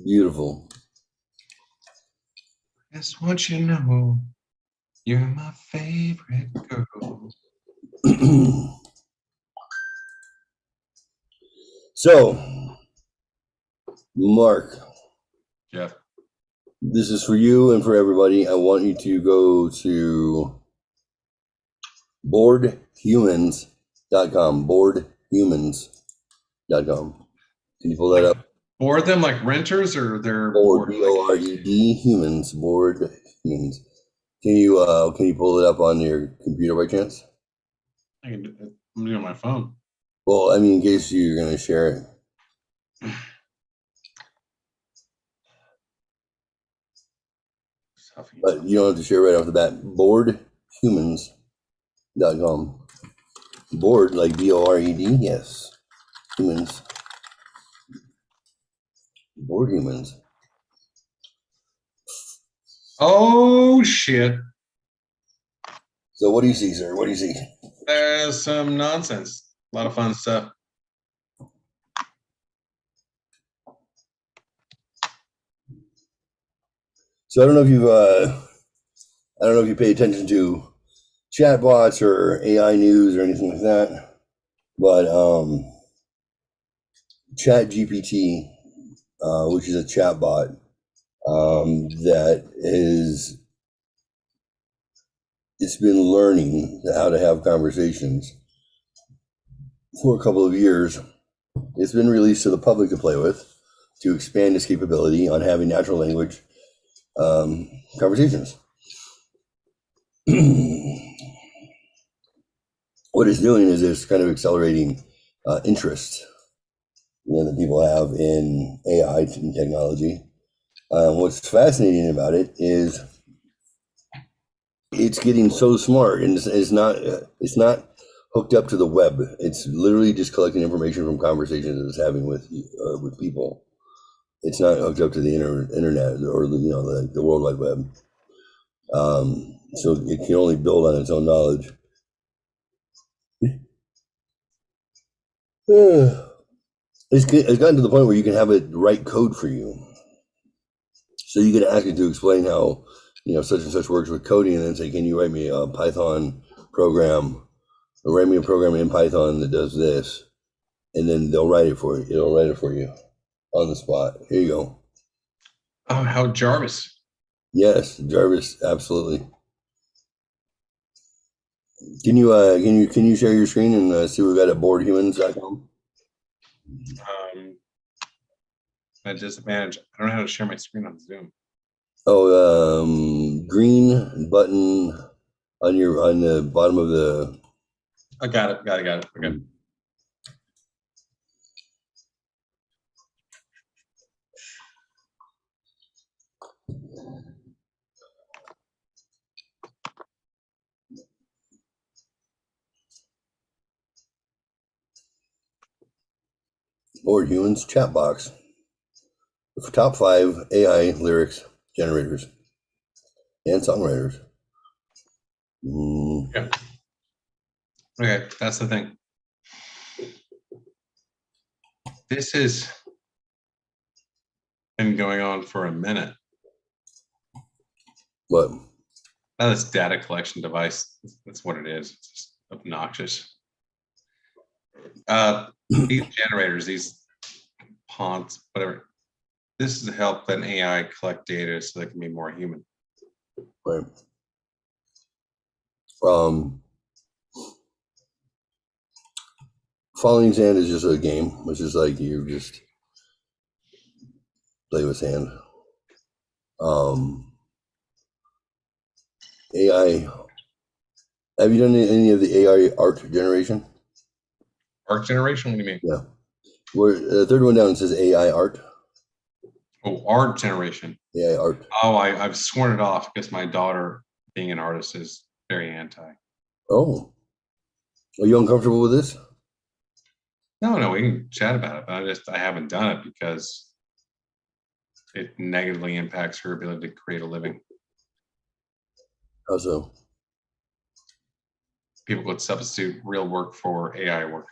Beautiful. Just want you to know you're my favorite girl. So, Mark. Yeah. This is for you and for everybody. I want you to go to boredhumans.com. Boredhumans.com. Can you pull that up? Board them like renters, or they're bored? B-O-R-E-D humans. Bored humans. Can you pull it up on your computer by chance? I'm doing my phone. Well, I mean, in case you're going to share it. But you don't have to share right off the bat. Boredhumans.com. Bored, like B-O-R-E-D? Yes. Humans. Bored humans. Oh, shit. So what do you see, sir? What do you see? There's some nonsense. A lot of fun stuff. So I don't know if you pay attention to chatbots or AI news or anything like that, but ChatGPT, which is a chatbot that it's been learning how to have conversations for a couple of years. It's been released to the public to play with, to expand its capability on having natural language conversations. What it's doing is it's kind of accelerating interest that people have in AI and technology. What's fascinating about it is it's getting so smart, and it's not hooked up to the web. It's literally just collecting information from conversations that it's having with people. It's not hooked up to the internet or the World Wide Web. So it can only build on its own knowledge. It's gotten to the point where you can have it write code for you. So you can ask it to explain how such and such works with coding, and then say, can you write me a Python program, or write me a program in Python that does this, and then they'll write it for you. It'll write it for you on the spot. Here you go. Oh, how Jarvis. Yes, Jarvis, absolutely. Can you share your screen and see what we got at boredhumans.com? At disadvantage, I don't know how to share my screen on Zoom. Oh, green button on the bottom of the. I got it. Okay. Bored Humans chat box. The top 5 AI lyrics generators and songwriters. Yeah. Okay, that's the thing. This has been going on for a minute. What? Now, this data collection device, that's what it is. It's just obnoxious. these generators, these ponds, whatever. This is to help an AI collect data so they can be more human. Right. Following sand is just a game, which is like you just play with sand. AI. Have you done any of the AI art generation? Art generation? What do you mean? Yeah. Where the third one down says AI art. Oh, art generation. AI art. Oh, I've sworn it off because my daughter, being an artist, is very anti. Oh. Are you uncomfortable with this? No, we can chat about it, but I haven't done it because it negatively impacts her ability to create a living. How so? People would substitute real work for AI work.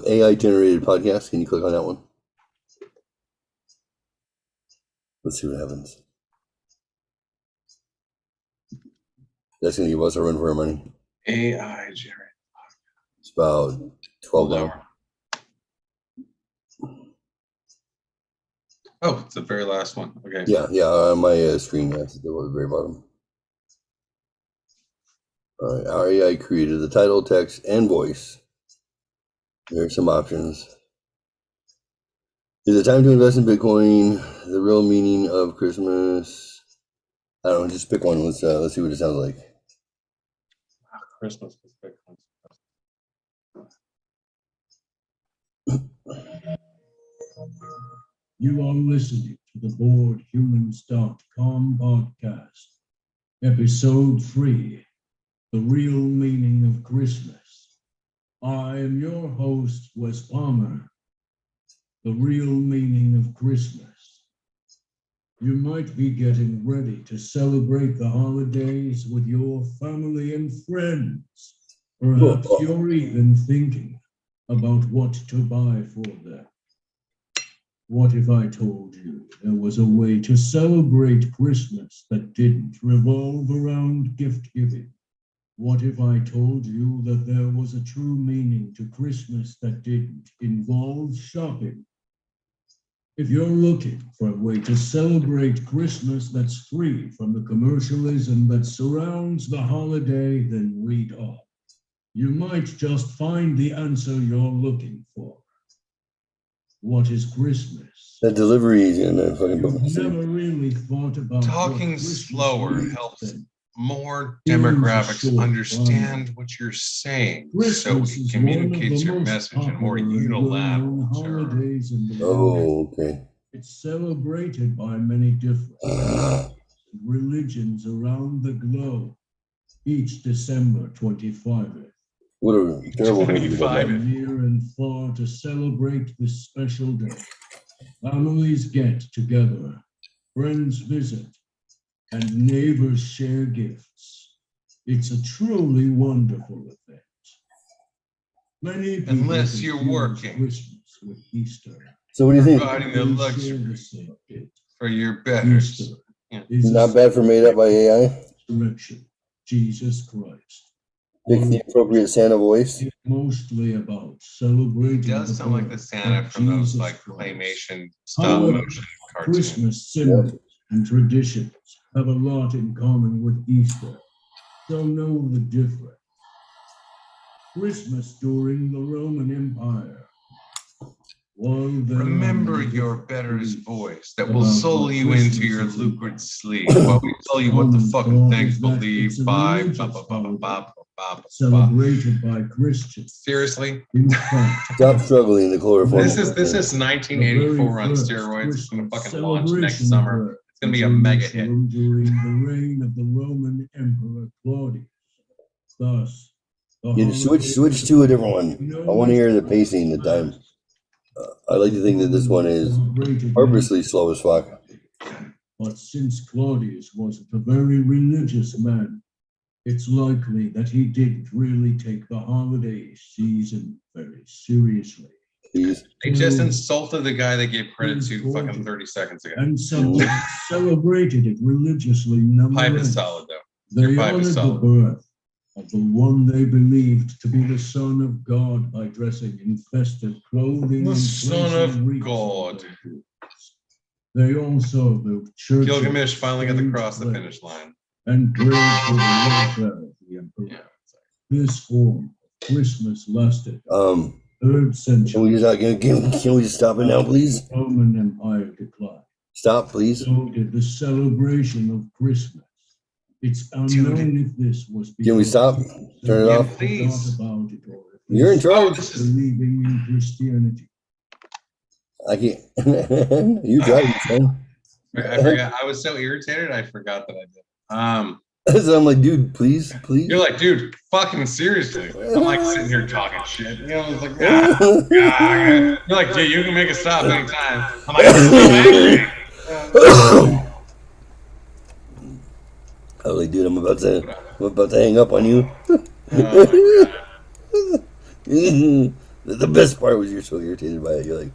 AI generated podcast. Can you click on that one? Let's see what happens. That's going to give us a run for our money. AI generated. It's about 12 down. Oh, it's the very last one. Okay. Yeah, on my screen, yes, at the very bottom. All right, our AI created the title, text, and voice. There's some options. Is it time to invest in Bitcoin? The real meaning of Christmas? I don't know, just pick one. Let's see what it sounds like. Christmas with Bitcoin. You are listening to the BoredHumans.com podcast, episode 3, The Real Meaning of Christmas. I am your host, Wes Palmer. The real meaning of Christmas. You might be getting ready to celebrate the holidays with your family and friends. Perhaps you're even thinking about what to buy for them. What if I told you there was a way to celebrate Christmas that didn't revolve around gift giving? What if I told you that there was a true meaning to Christmas that didn't involve shopping? If you're looking for a way to celebrate Christmas that's free from the commercialism that surrounds the holiday, then read on. You might just find the answer you're looking for. What is Christmas? That delivery is in the fucking book. You've never really thought about talking slower helps more demographics understand what you're saying, so it communicates your message in more unilateral terms. Oh, okay. It's celebrated by many different religions around the globe each December 25th. What a terrible 25. Near and far to celebrate this special day. Families get together, friends visit, and neighbors share gifts. It's a truly wonderful event. Many people unless you're working Christmas with Easter. So what do you think? Providing the luxury for your betters. Yeah. Not bad for made up by AI. Direction, Jesus Christ. Pick the appropriate Santa voice. It's mostly about celebrating. It does sound like the Santa from those like claymation stop However, motion cartoons. Christmas symbols and traditions have a lot in common with Easter, so know the difference. Christmas during the Roman Empire. Remember your better's voice that will soul you into your lucrative sleep while we tell you what the fucking things believe by celebrated by Christians. Seriously? Stop struggling to chloroform. This is 1984 on steroids. It's gonna fucking launch next summer. It's gonna be a mega hit. During the reign of the Roman Emperor Claudius. Thus, You switch to a different one. I want to hear the pacing, the time. I like to think that this one is purposely slow as fuck. But since Claudius was a very religious man, it's likely that he didn't really take the holiday season very seriously. Please. They just insulted the guy they gave credit to fucking 30 seconds ago. And some celebrated it religiously. Pipe is solid, though. They honored the birth of the one they believed to be the Son of God by dressing in festive clothing. The and Son placing of wreaths God. on their doors. They also built churches. Gilgamesh finally got across the finish line. And prayed for the welfare of the emperor. Yeah. This form of Christmas lasted. Third century. Can we just stop it now, please? Roman Empire declined. Stop, please. So did the celebration of Christmas. It's unknown if this was. Can we stop? Turn it off. Please. You're in charge. Believing in Christianity. I can't. You drive, son. I forgot. I was so irritated. I forgot that I did. So I'm like, dude, please. You're like, dude, fucking seriously. I'm like sitting here talking shit. You know, it's like, you're like, dude, you can make a stop anytime. I'm like, I'm so angry. I was like, dude, I'm about to hang up on you. The best part was you're so irritated by it. You're like,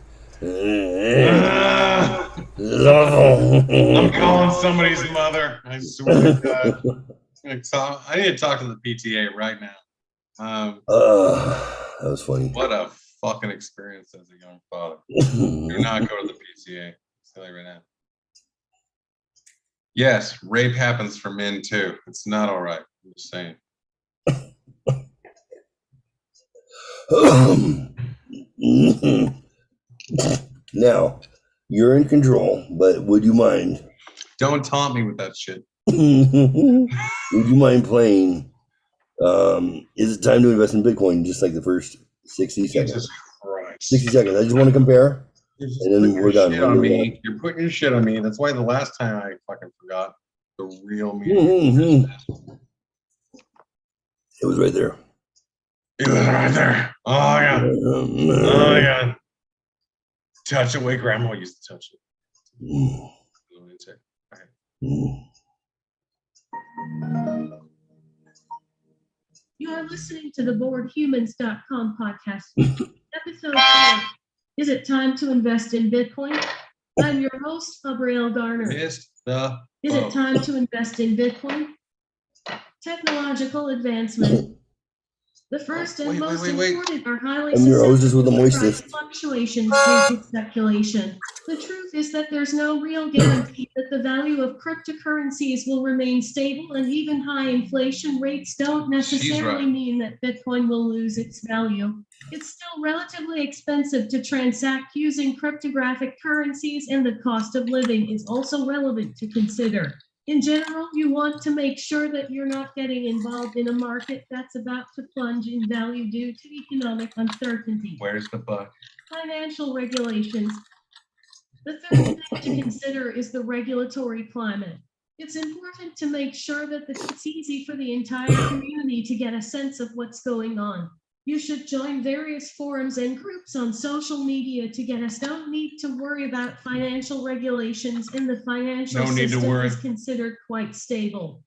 this is awful. I'm calling somebody's mother. I swear to God. I need to talk to the PTA right now. That was funny. What a fucking experience as a young father. Do not go to the PTA. I'll tell you right now. Yes, rape happens for men too. It's not all right. I'm just saying. Now, you're in control, but would you mind? Don't taunt me with that shit. Would you mind playing? Is it time to invest in Bitcoin? Just like the first 60 seconds. Jesus Christ. 60 seconds. I just want to compare, and then we're done. You're putting your shit on me. That's why the last time I fucking forgot the real meaning. It was right there. It was right there. Oh yeah. Oh yeah. Touch it the way Grandma used to touch it. You are listening to the BoredHumans.com podcast. Episode 4. Is it time to invest in Bitcoin? I'm your host, Gabrielle Garner. Is it time to invest in Bitcoin? Technological advancement. The first and most important are highly susceptible to fluctuations due to speculation. The truth is that there's no real guarantee that the value of cryptocurrencies will remain stable, and even high inflation rates don't necessarily mean that Bitcoin will lose its value. It's still relatively expensive to transact using cryptographic currencies, and the cost of living is also relevant to consider. In general, you want to make sure that you're not getting involved in a market that's about to plunge in value due to economic uncertainty. Where's the buck? Financial regulations. The third thing to consider is the regulatory climate. It's important to make sure that it's easy for the entire community to get a sense of what's going on. You should join various forums and groups on social media to get us. Don't need to worry about financial regulations, and the financial system is considered quite stable.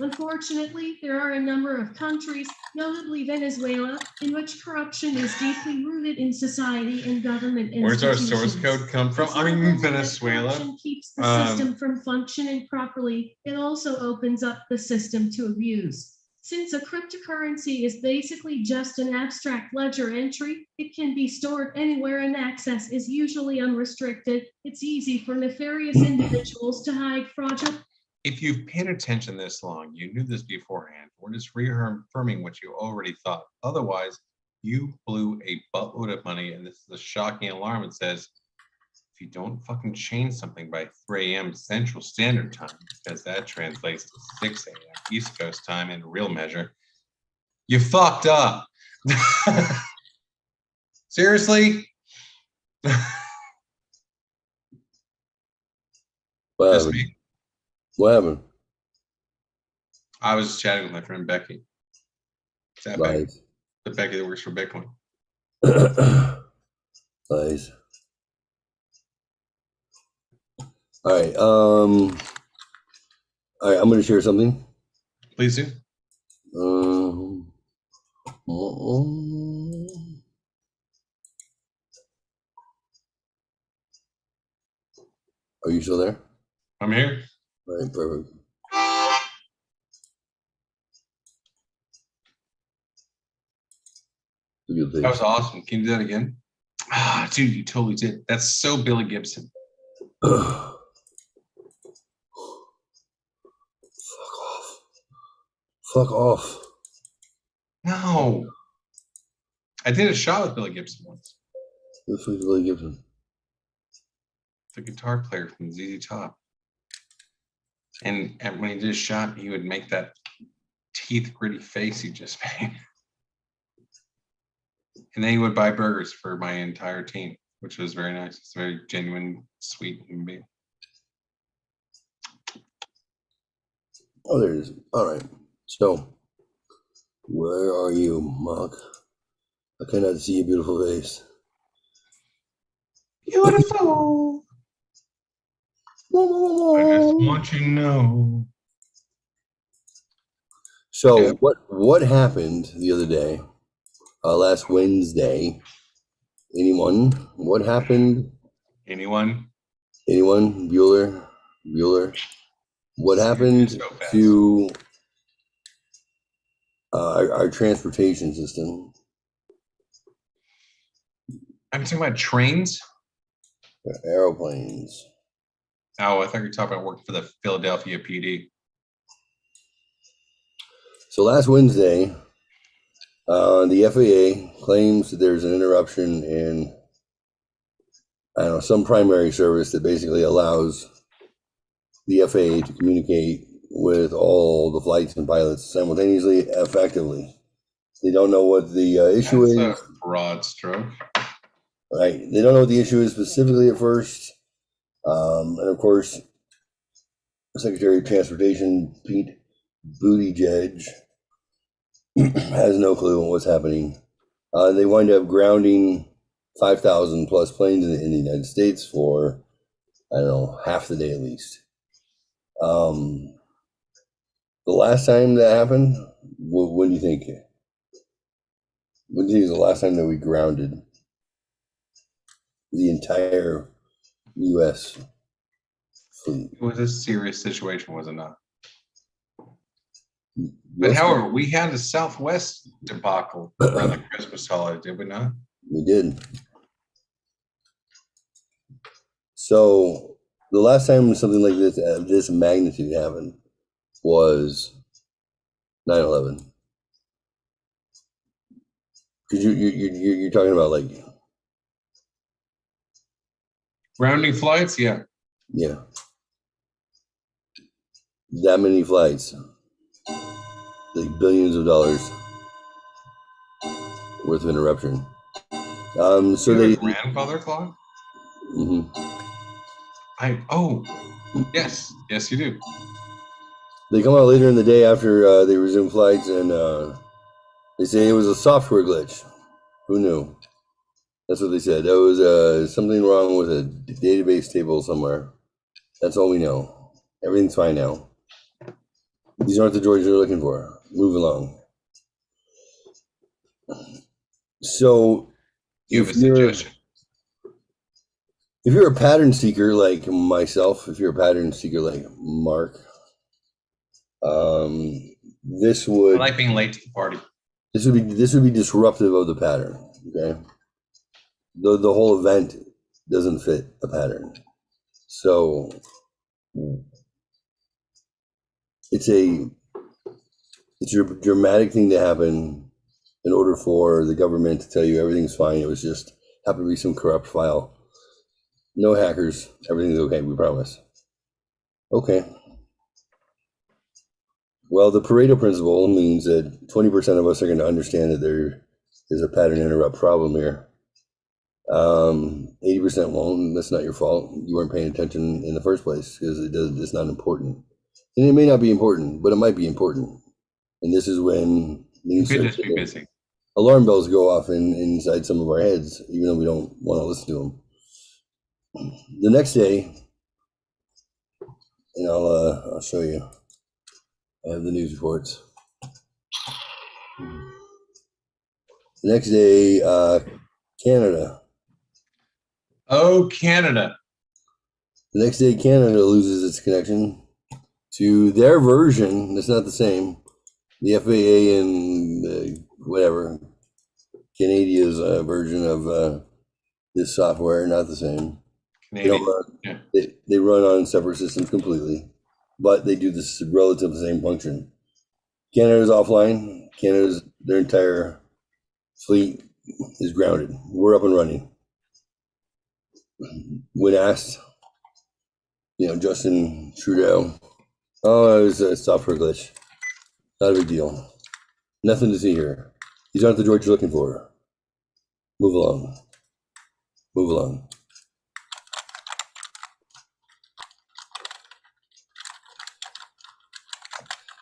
Unfortunately, there are a number of countries, notably Venezuela, in which corruption is deeply rooted in society and government institutions. Where's our source code come from? I mean, Venezuela. Corruption keeps the system from functioning properly. It also opens up the system to abuse. Since a cryptocurrency is basically just an abstract ledger entry, it can be stored anywhere and access is usually unrestricted. It's easy for nefarious individuals to hide fraudulent. If you've paid attention this long, you knew this beforehand. We're just reaffirming what you already thought. Otherwise, you blew a buttload of money, and this is a shocking alarm. It says, if you don't fucking change something by 3 a.m. Central Standard Time, because that translates to 6 a.m. East Coast time in real measure, you fucked up. Seriously? What happened? I was chatting with my friend Becky. Is that Becky? The Becky that works for Bitcoin. Nice. All right. All right. I'm going to share something. Please do. Are you still there? I'm here. All right, perfect. That was awesome. Can you do that again? Ah, dude, you totally did. That's so Billy Gibson. Fuck off. Fuck off. No. I did a shot with Billy Gibson once. Who the fuck is Billy Gibson? The guitar player from ZZ Top. And when he did a shot, he would make that teeth gritty face he just made. And then he would buy burgers for my entire team, which was very nice. It's very genuine, sweet human being. Oh, there it is. All right. So, where are you, Mark? I cannot see your beautiful face. Beautiful. I just want you to know. So, yeah. What happened the other day? Last Wednesday. Anyone? What happened? Anyone? Bueller? What happened to our transportation system? I'm talking about trains? Aeroplanes. Oh, I thought you were talking about working for the Philadelphia PD. So last Wednesday, the FAA claims that there's an interruption in, I don't know, some primary service that basically allows the FAA to communicate with all the flights and pilots simultaneously, effectively. They don't know what the issue is. That's a broad stroke. Right. They don't know what the issue is specifically at first. And of course, Secretary of Transportation Pete Buttigieg has no clue on what's happening. They wind up grounding 5,000 plus planes in the United States for, I don't know, half the day at least. The last time that happened, when do you think? When do you think is the last time that we grounded the entire U.S. fleet? It was a serious situation, was it not? But however, we had a Southwest debacle around the Christmas holiday, did we not? We did. So the last time something like this magnitude happened was 9/11. Because you're talking about like grounding flights, yeah. That many flights, like billions of dollars worth of interruption. So they grandfather clock. Mm-hmm. Yes, you do. They come out later in the day after they resume flights, and they say it was a software glitch. Who knew? That's what they said. There was something wrong with a database table somewhere. That's all we know. Everything's fine now. These aren't the droids you're looking for. Move along. So, you have a suggestion. If you're a pattern seeker like myself, if you're a pattern seeker like Mark, this would. I like being late to the party. This would be disruptive of the pattern. Okay. The whole event doesn't fit a pattern, so it's a dramatic thing to happen in order for the government to tell you everything's fine. It was just happened to be some corrupt file. No hackers. Everything's okay. We promise. Okay. Well, the Pareto principle means that 20% of us are going to understand that there is a pattern interrupt problem here. 80% won't. That's not your fault. You weren't paying attention in the first place because it's not important. And it may not be important, but it might be important. And this is when you could just be busy. Alarm bells go off inside some of our heads, even though we don't want to listen to them. The next day, and I'll show you. I have the news reports. The next day, Canada. Oh, Canada. The next day, Canada loses its connection to their version. It's not the same. The FAA and whatever, Canada's version of this software, not the same. They don't run. Yeah. They run on separate systems completely, but they do this relative same function. Canada's offline. Their entire fleet is grounded. We're up and running. When asked, Justin Trudeau, oh, it was a software glitch. Not a big deal. Nothing to see here. These aren't the droids you're looking for. Move along. Move along.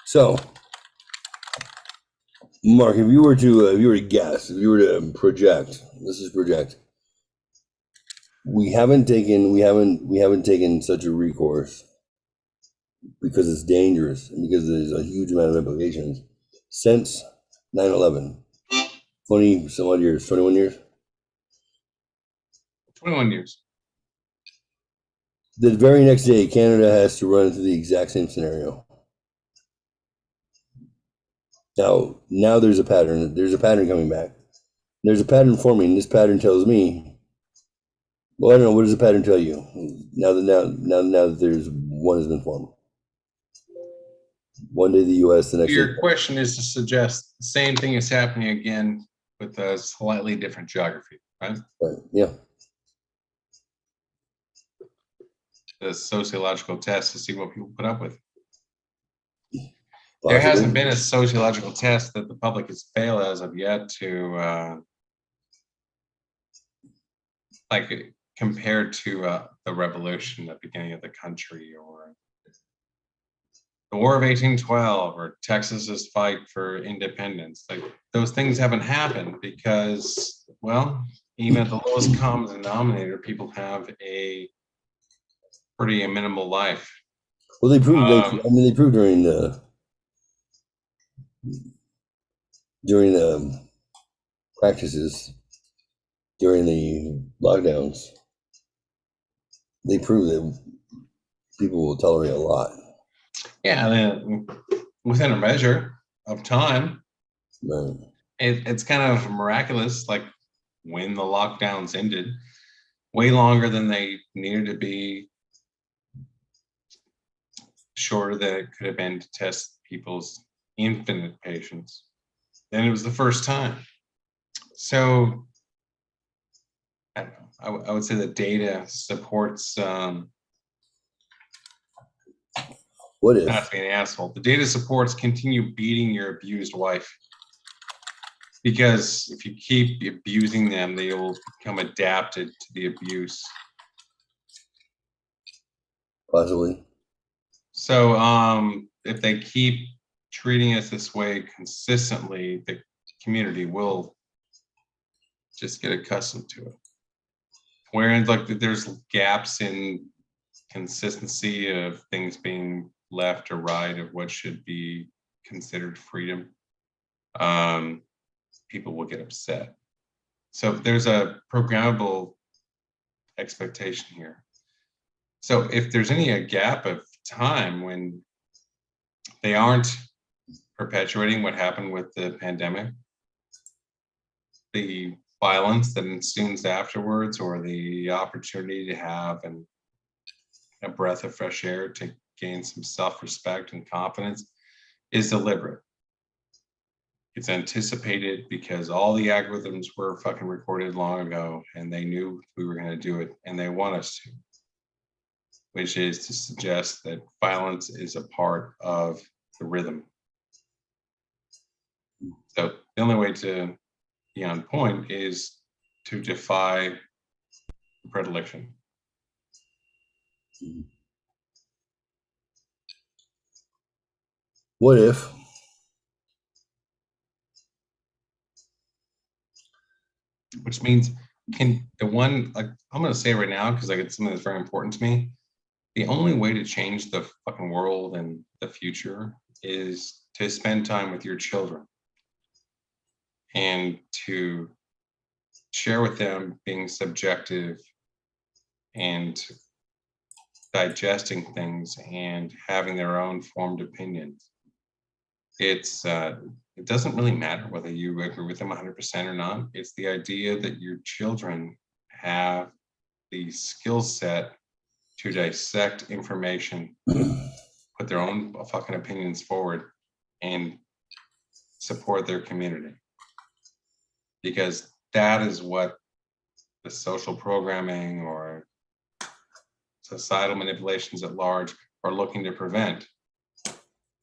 So, Mark, if you were to guess, if you were to project, let's just project. We haven't taken such a recourse because it's dangerous and because there's a huge amount of implications since 9/11. 20 some odd years, 21 years. 21 years. The very next day, Canada has to run into the exact same scenario. Now there's a pattern. There's a pattern coming back. There's a pattern forming. This pattern tells me. Well, I don't know. What does the pattern tell you? Now that there's one has been formed. One day the U.S., the next. Your question is to suggest the same thing is happening again with a slightly different geography, right? Right. Yeah. The sociological test to see what people put up with. Possibly. There hasn't been a sociological test that the public has failed as of yet to, compared to the revolution at the beginning of the country, or the War of 1812, or Texas's fight for independence. Like, those things haven't happened because, well, even at the lowest common denominator, people have a pretty minimal life. Well, they proved. They proved during the practices, during the lockdowns. They proved that people will tolerate a lot. Yeah, then within a measure of time. Right. It's kind of miraculous, like when the lockdowns ended, way longer than they needed to be, shorter than it could have been to test people's infinite patience. Then it was the first time. So I don't know. I would say the data supports. What if? Not to be an asshole. The data supports continue beating your abused wife, because if you keep abusing them, they will become adapted to the abuse. Possibly. So if they keep treating us this way consistently, the community will just get accustomed to it. Whereas, like, there's gaps in consistency of things being left or right of what should be considered freedom, people will get upset. So there's a programmable expectation here. So if there's a gap of time when they aren't perpetuating what happened with the pandemic, the violence that ensues afterwards, or the opportunity to have a breath of fresh air to gain some self-respect and confidence, is deliberate. It's anticipated because all the algorithms were fucking recorded long ago, and they knew we were going to do it, and they want us to, which is to suggest that violence is a part of the rhythm. So the only way to be on point is to defy predilection. What if? Which means, I'm going to say it right now because it's something that's very important to me. The only way to change the fucking world and the future is to spend time with your children and to share with them being subjective and digesting things and having their own formed opinions. It doesn't really matter whether you agree with them 100% or not. It's the idea that your children have the skill set to dissect information, put their own fucking opinions forward, and support their community. Because that is what the social programming or societal manipulations at large are looking to prevent.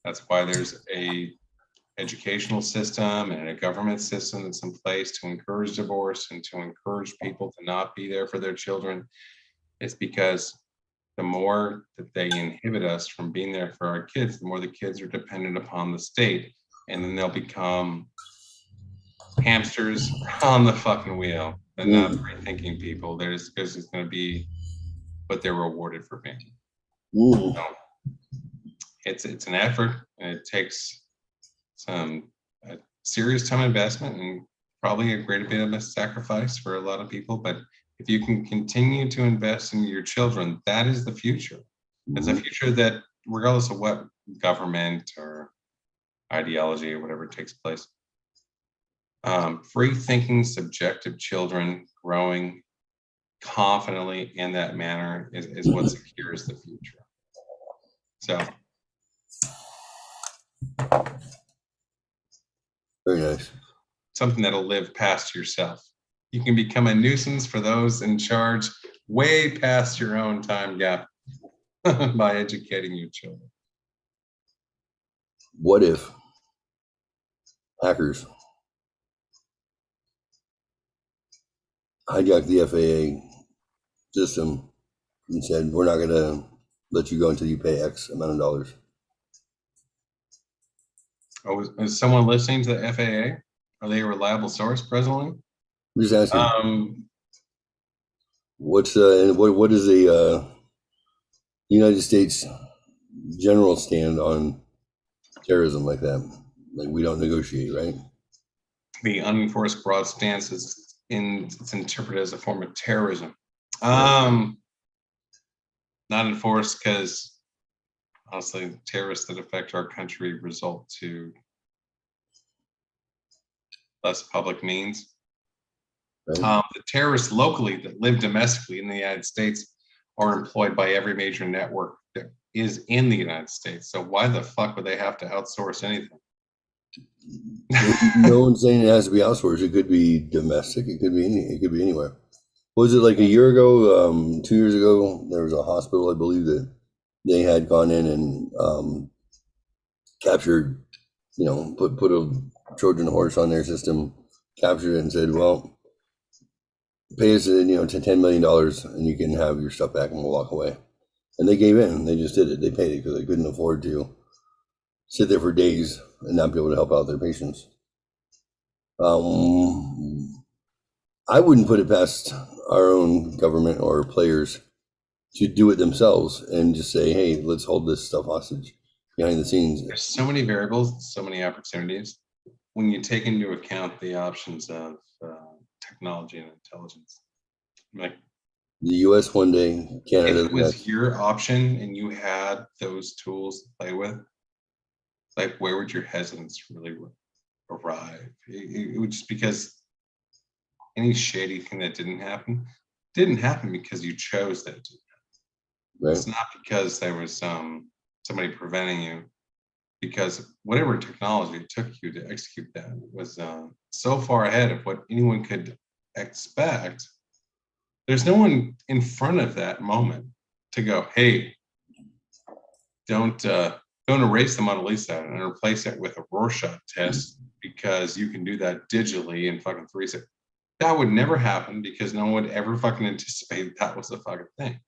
That's why there's a educational system and a government system that's in place to encourage divorce and to encourage people to not be there for their children. It's because the more that they inhibit us from being there for our kids, the more the kids are dependent upon the state, and then they'll become hamsters on the fucking wheel and not free thinking people. There's going to be what they're rewarded for being. So it's an effort, and it takes some serious time investment and probably a great bit of a sacrifice for a lot of people. But if you can continue to invest in your children, that is the future. It's a future that, regardless of what government or ideology or whatever takes place, free thinking, subjective children growing confidently in that manner is what secures the future. So. Very nice. Something that'll live past yourself. You can become a nuisance for those in charge way past your own time gap by educating your children. What if hackers hijacked the FAA system and said, we're not going to let you go until you pay X amount of dollars? Oh, is someone listening to the FAA? Are they a reliable source presently? I'm just asking. What is the United States general stand on terrorism like that? Like, we don't negotiate, right? The unenforced broad stance is it's interpreted as a form of terrorism. Not enforced because, honestly, terrorists that affect our country result to less public means. Right. The terrorists locally that live domestically in the United States are employed by every major network that is in the United States. So why the fuck would they have to outsource anything? No one's saying it has to be outsourced. It could be domestic. It could be anywhere. Was it like a year ago, 2 years ago? There was a hospital, I believe, that they had gone in and captured, put a Trojan horse on their system, captured it, and said, "Well, pay us, to $10 million, and you can have your stuff back, and we'll walk away." And they gave in. They just did it. They paid it because they couldn't afford to sit there for days and not be able to help out their patients. I wouldn't put it past our own government or players to do it themselves and just say, "Hey, let's hold this stuff hostage behind the scenes." There's so many variables, so many opportunities. When you take into account the options of technology and intelligence, like the U.S. one day, Canada. If it was your option and you had those tools to play with, like, where would your hesitance really arrive? It would just, because any shady thing that didn't happen because you chose that it didn't happen. Right. It's not because there was somebody preventing you, because whatever technology it took you to execute that was so far ahead of what anyone could expect. There's no one in front of that moment to go, "Hey, don't erase the Mona Lisa and replace it with a Rorschach test because you can do that digitally in fucking 3 seconds." That would never happen because no one would ever fucking anticipate that was the fucking thing.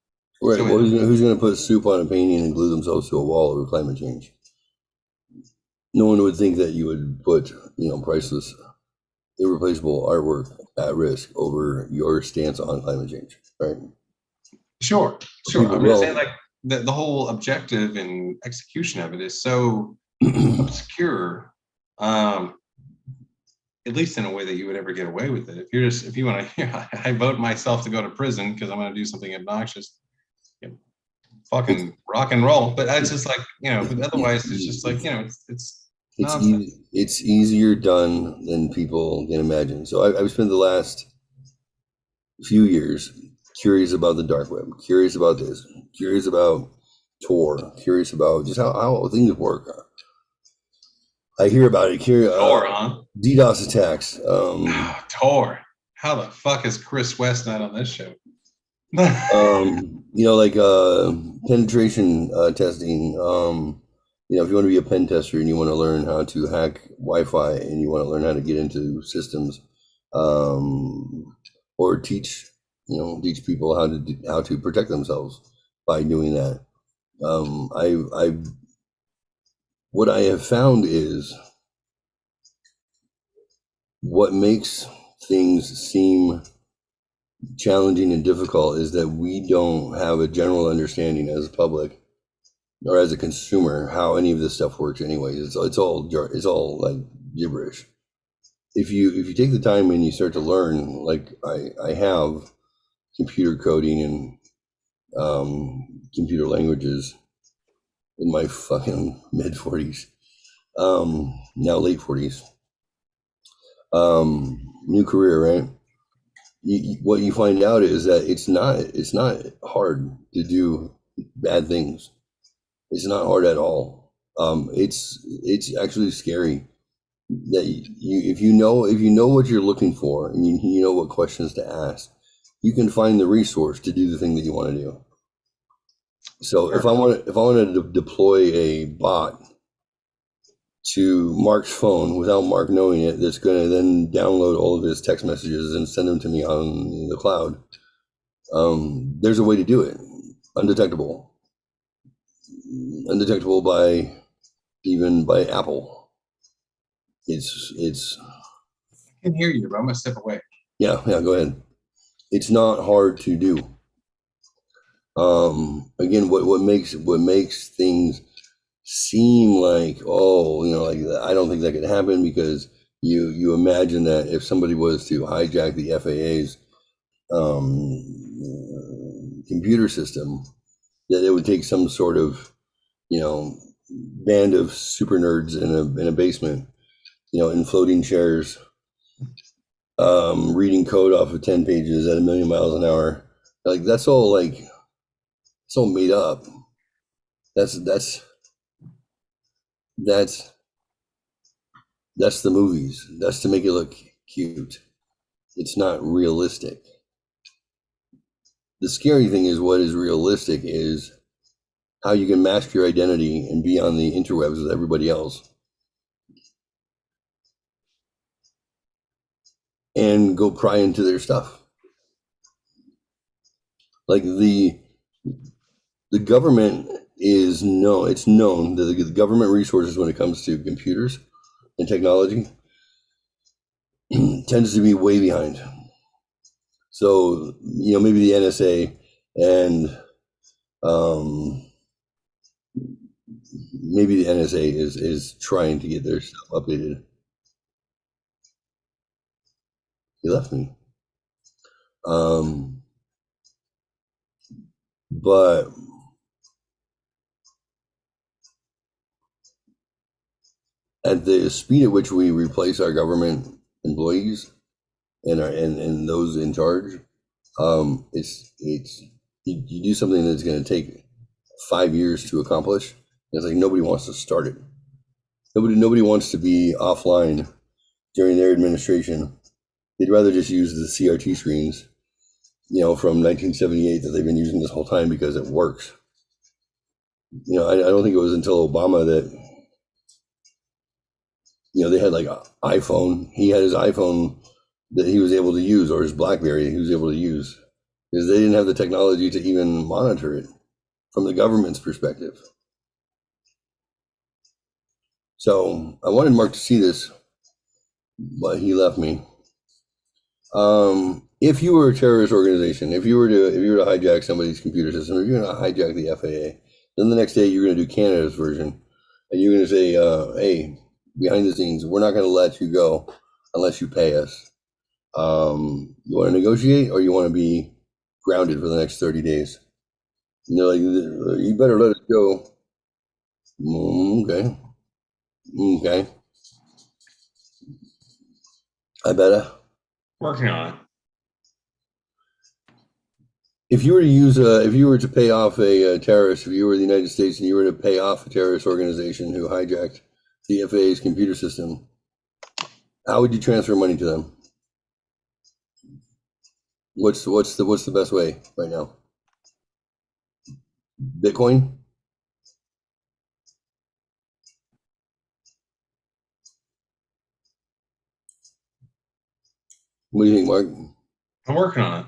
Right. So who's going to put soup on a painting and glue themselves to a wall over climate change? No one would think that you would put, priceless, irreplaceable artwork at risk over your stance on climate change, right? Sure. I'm just saying, like, the whole objective and execution of it is so obscure, at least in a way that you would ever get away with it. If you want to, I vote myself to go to prison because I'm going to do something obnoxious. fucking rock and roll. But it's just like, but otherwise it's just like, it's easier done than people can imagine. So I've spent the last few years curious about the dark web, curious about this, curious about Tor, curious about just how things work. I hear about it. Tor, huh? DDoS attacks. Tor. How the fuck is Chris West not on this show? Like penetration testing. If you want to be a pen tester and you want to learn how to hack Wi-Fi and you want to learn how to get into systems, or teach people how to protect themselves by doing that. What I have found is what makes things seem challenging and difficult is that we don't have a general understanding as a public or as a consumer how any of this stuff works anyways. It's all like gibberish. If you take the time and you start to learn, like I have computer coding and computer languages in my fucking mid 40s, now late 40s, new career, right? What you find out is that it's not hard to do bad things. It's not hard at all. It's actually scary that if you know what you're looking for and you know what questions to ask, you can find the resource to do the thing that you want to do. So if I wanted to deploy a bot to Mark's phone without Mark knowing it, that's going to then download all of his text messages and send them to me on the cloud, there's a way to do it, undetectable by Apple. It's I can hear you, but I'm gonna step away. Yeah, go ahead. It's not hard to do. Again, what makes things seem like, like I don't think that could happen, because you imagine that if somebody was to hijack the FAA's computer system, that it would take some sort of band of super nerds in a basement, in floating chairs, reading code off of 10 pages at 1,000,000 miles an hour. Like that's all made up. That's the movies. That's to make it look cute. It's not realistic. The scary thing is, what is realistic is how you can mask your identity and be on the interwebs with everybody else and go pry into their stuff. Like the government it's known that the government resources when it comes to computers and technology tends to be way behind. So, maybe the NSA and maybe the NSA is trying to get their stuff updated. He left me. But at the speed at which we replace our government employees and those in charge, it's you do something that's going to take 5 years to accomplish. It's like nobody wants to start it. Nobody wants to be offline during their administration. They'd rather just use the CRT screens, from 1978 that they've been using this whole time because it works. I don't think it was until Obama that they had like an iPhone. He had his iPhone that he was able to use, or his BlackBerry that he was able to use, because they didn't have the technology to even monitor it from the government's perspective. So I wanted Mark to see this, but he left me. If you were a terrorist organization, if you were to hijack somebody's computer system, if you're going to hijack the FAA, then the next day you're going to do Canada's version, and you're going to say, hey, behind the scenes, we're not going to let you go unless you pay us. You want to negotiate, or you want to be grounded for the next 30 days? They're like, you better let it go. Okay. Okay. I better. Working on it. If you were to if you were to pay off a terrorist, if you were the United States and you were to pay off a terrorist organization who hijacked the FAA's computer system, how would you transfer money to them? What's the best way right now? Bitcoin? What do you think, Mark? I'm working on it.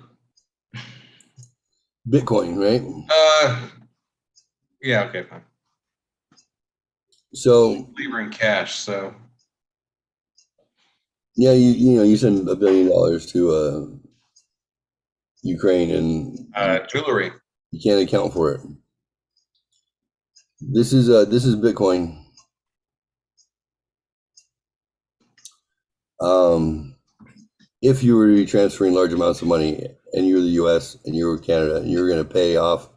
Bitcoin, right? Yeah, okay, fine. So Believer in cash, so yeah, you send $1 billion to Ukraine and jewelry. you can't account for it. This is Bitcoin. If you were to be transferring large amounts of money and you're the US and you're Canada and you're going to pay off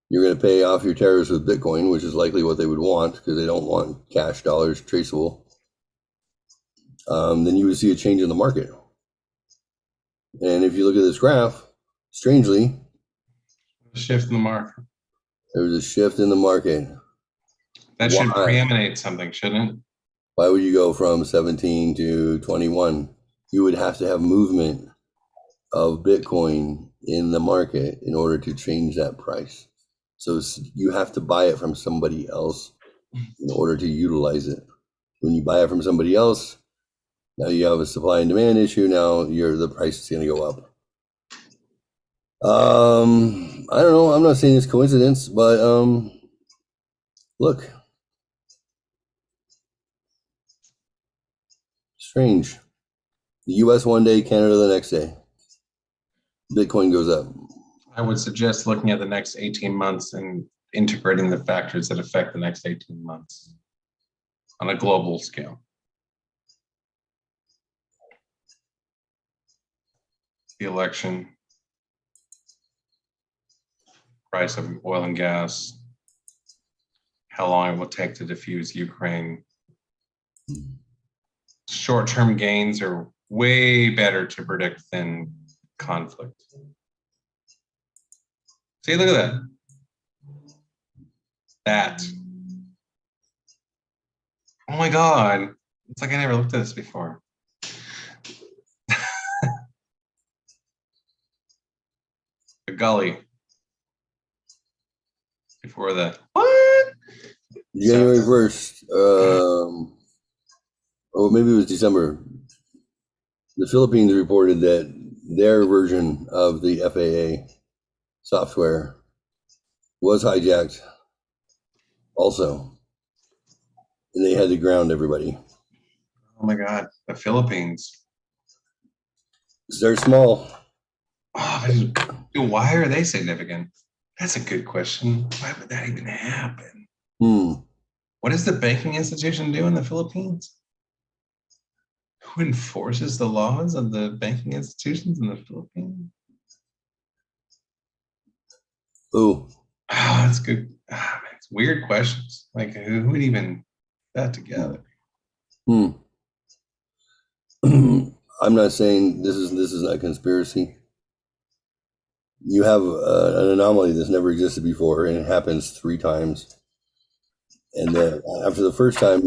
your terrorists with Bitcoin, which is likely what they would want because they don't want cash dollars traceable, then you would see a change in the market. And if you look at this graph, strangely, A shift in the market. there was a shift in the market. That should preeminate something, shouldn't it? Why would you go from 17 to 21? You would have to have movement of Bitcoin in the market in order to change that price. So you have to buy it from somebody else in order to utilize it. When you buy it from somebody else, now you have a supply and demand issue. Now the price is going to go up. I don't know. I'm not saying it's coincidence, but look, strange. The U.S. one day, Canada the next day. Bitcoin goes up. I would suggest looking at the next 18 months and integrating the factors that affect the next 18 months on a global scale. The election, price of oil and gas, how long it will take to defuse Ukraine. Short-term gains are way better to predict than conflict. See, look at that. Oh my God. It's like I never looked at this before. The gully. Before the what? January 1st, or maybe it was December. The Philippines reported that their version of the FAA software was hijacked also. And they had to ground everybody. Oh my God, the Philippines. They're small. Oh, why are they significant? That's a good question. Why would that even happen? What does the banking institution do in the Philippines? Who enforces the laws of the banking institutions in the Philippines? Oh, that's good. Man, it's weird questions. Like who would even put that together? I'm not saying this is not conspiracy. You have an anomaly that's never existed before, and it happens 3 times. And then after the first time,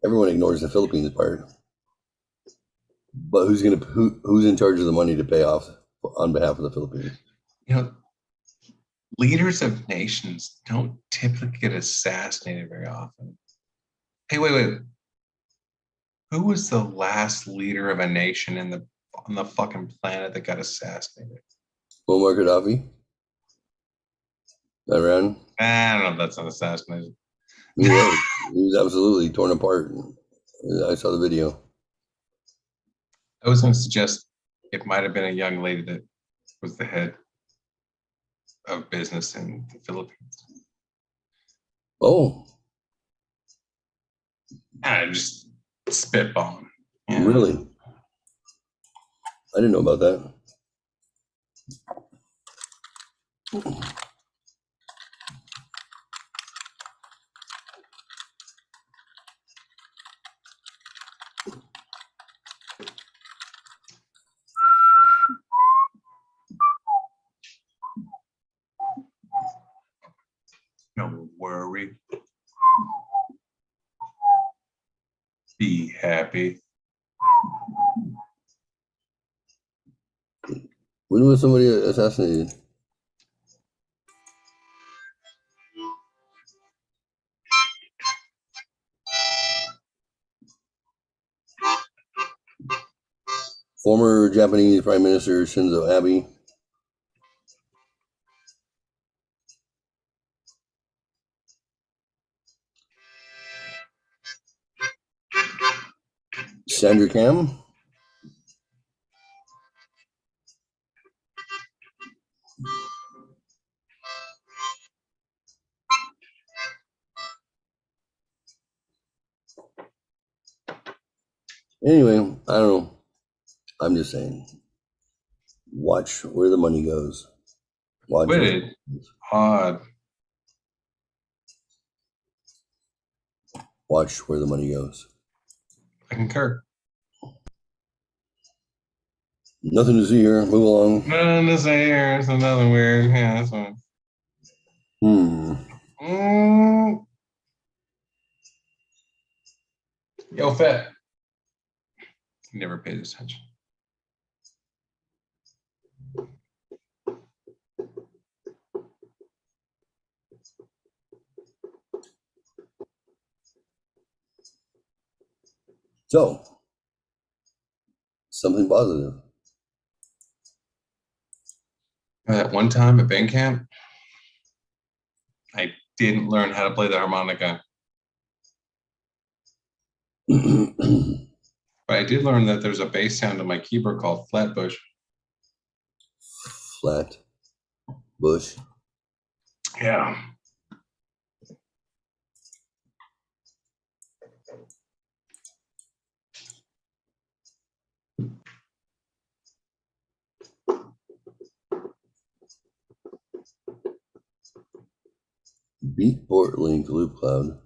everyone ignores the Philippines part. But who's in charge of the money to pay off on behalf of the Philippines? You know, leaders of nations don't typically get assassinated very often. Hey, wait. Who was the last leader of a nation on the fucking planet that got assassinated? Muammar Gaddafi? Iran? I don't know if that's not assassination. He was absolutely torn apart. I saw the video. I was going to suggest it might have been a young lady that was the head of business in the Philippines. Oh. I just spitballing. Yeah. Really? I didn't know about that. Don't worry. Be happy. When was somebody assassinated? Former Japanese Prime Minister Shinzo Abe. Sandra Cam. Anyway, I don't know. I'm just saying. Watch where the money goes. Watch Quit it. Odd. Watch where the money goes. I concur. Nothing to see here. Move along. Nothing to say here. It's another weird. Yeah, that's one. Yo, Fat. He never paid attention. So, something positive. That one time at band camp, I didn't learn how to play the harmonica. But I did learn that there's a bass sound on my keyboard called Flatbush. Flat bush. Yeah. Beatport link loop cloud.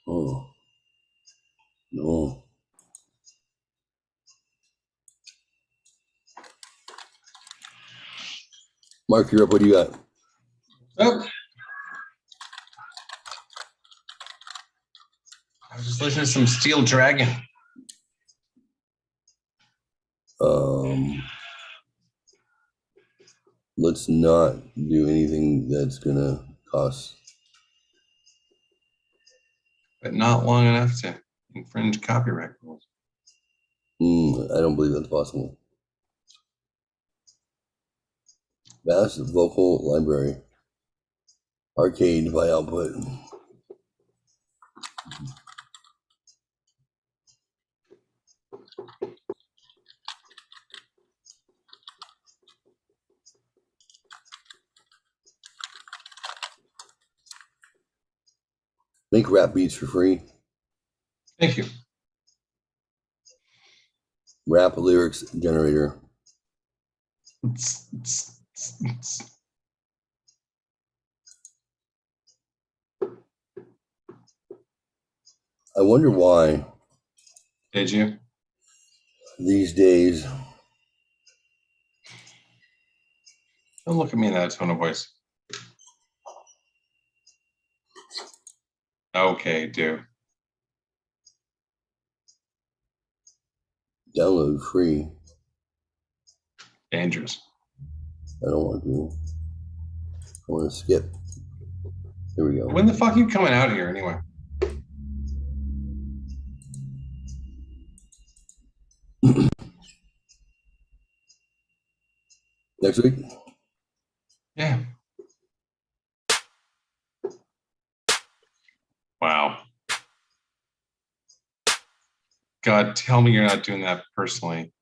Oh. No. Mark, you're up. What do you got? Oh. I was just listening to some Steel Dragon. Let's not do anything that's gonna cost. But not long enough to infringe copyright rules. I don't believe that's possible. Vast vocal library. Arcade by output. Make rap beats for free. Thank you. Rap lyrics generator. I wonder why. Did you? These days. Don't look at me in that tone of voice. Okay, do. Download free. Dangerous. I don't want to. I want to skip. Here we go. When the fuck are you coming out here anyway? Next week? Yeah. Wow. God, tell me you're not doing that personally.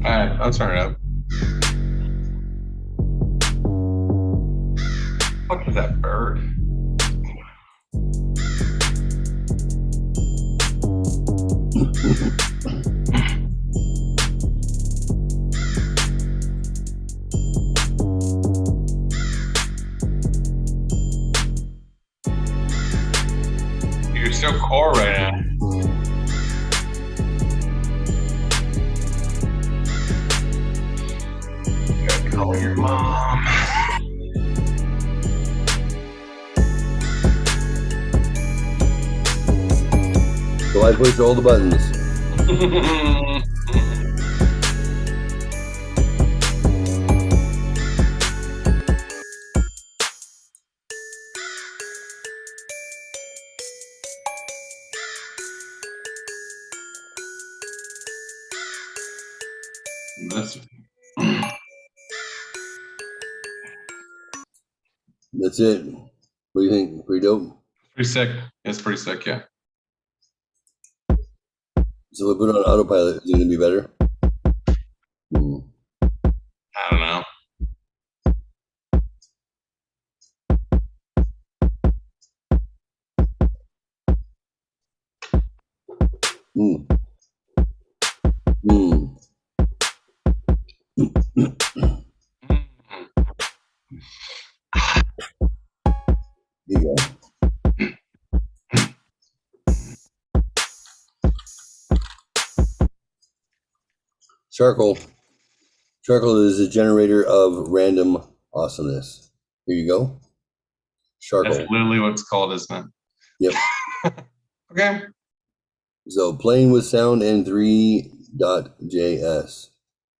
All right, I'll turn it up. What is that bird? so core right now. You gotta call your mom. So I push all the buttons. That's it. What do you think? Pretty dope? Pretty sick. It's pretty sick, yeah. So if I put it on autopilot, is it going to be better? I don't know. There you go. Charcoal. Charcoal is a generator of random awesomeness. Here you go. Charcoal. That's literally what it's called, isn't Yep. it? Okay. So playing with sound and 3.js.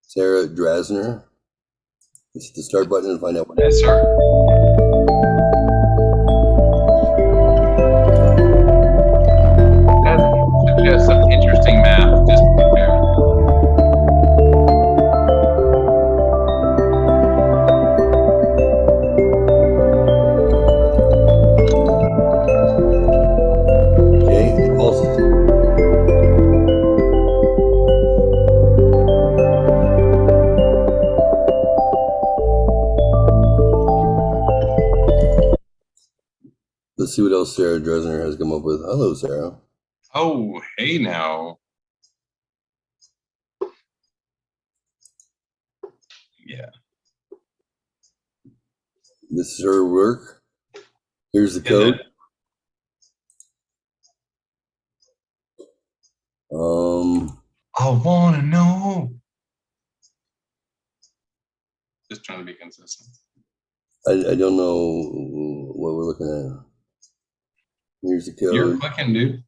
Sarah Drasner. Let's hit the start button and find out what. Yes, sir. That suggests some interesting math. Just Okay, it pulses. Let's see what else Sarah Dresner has come up with. Hello, Sarah. oh, hey now. Yeah. This is her work. Here's the code. I wanna know. Just trying to be consistent. I don't know what we're looking at. Here's the code. You're clicking, dude.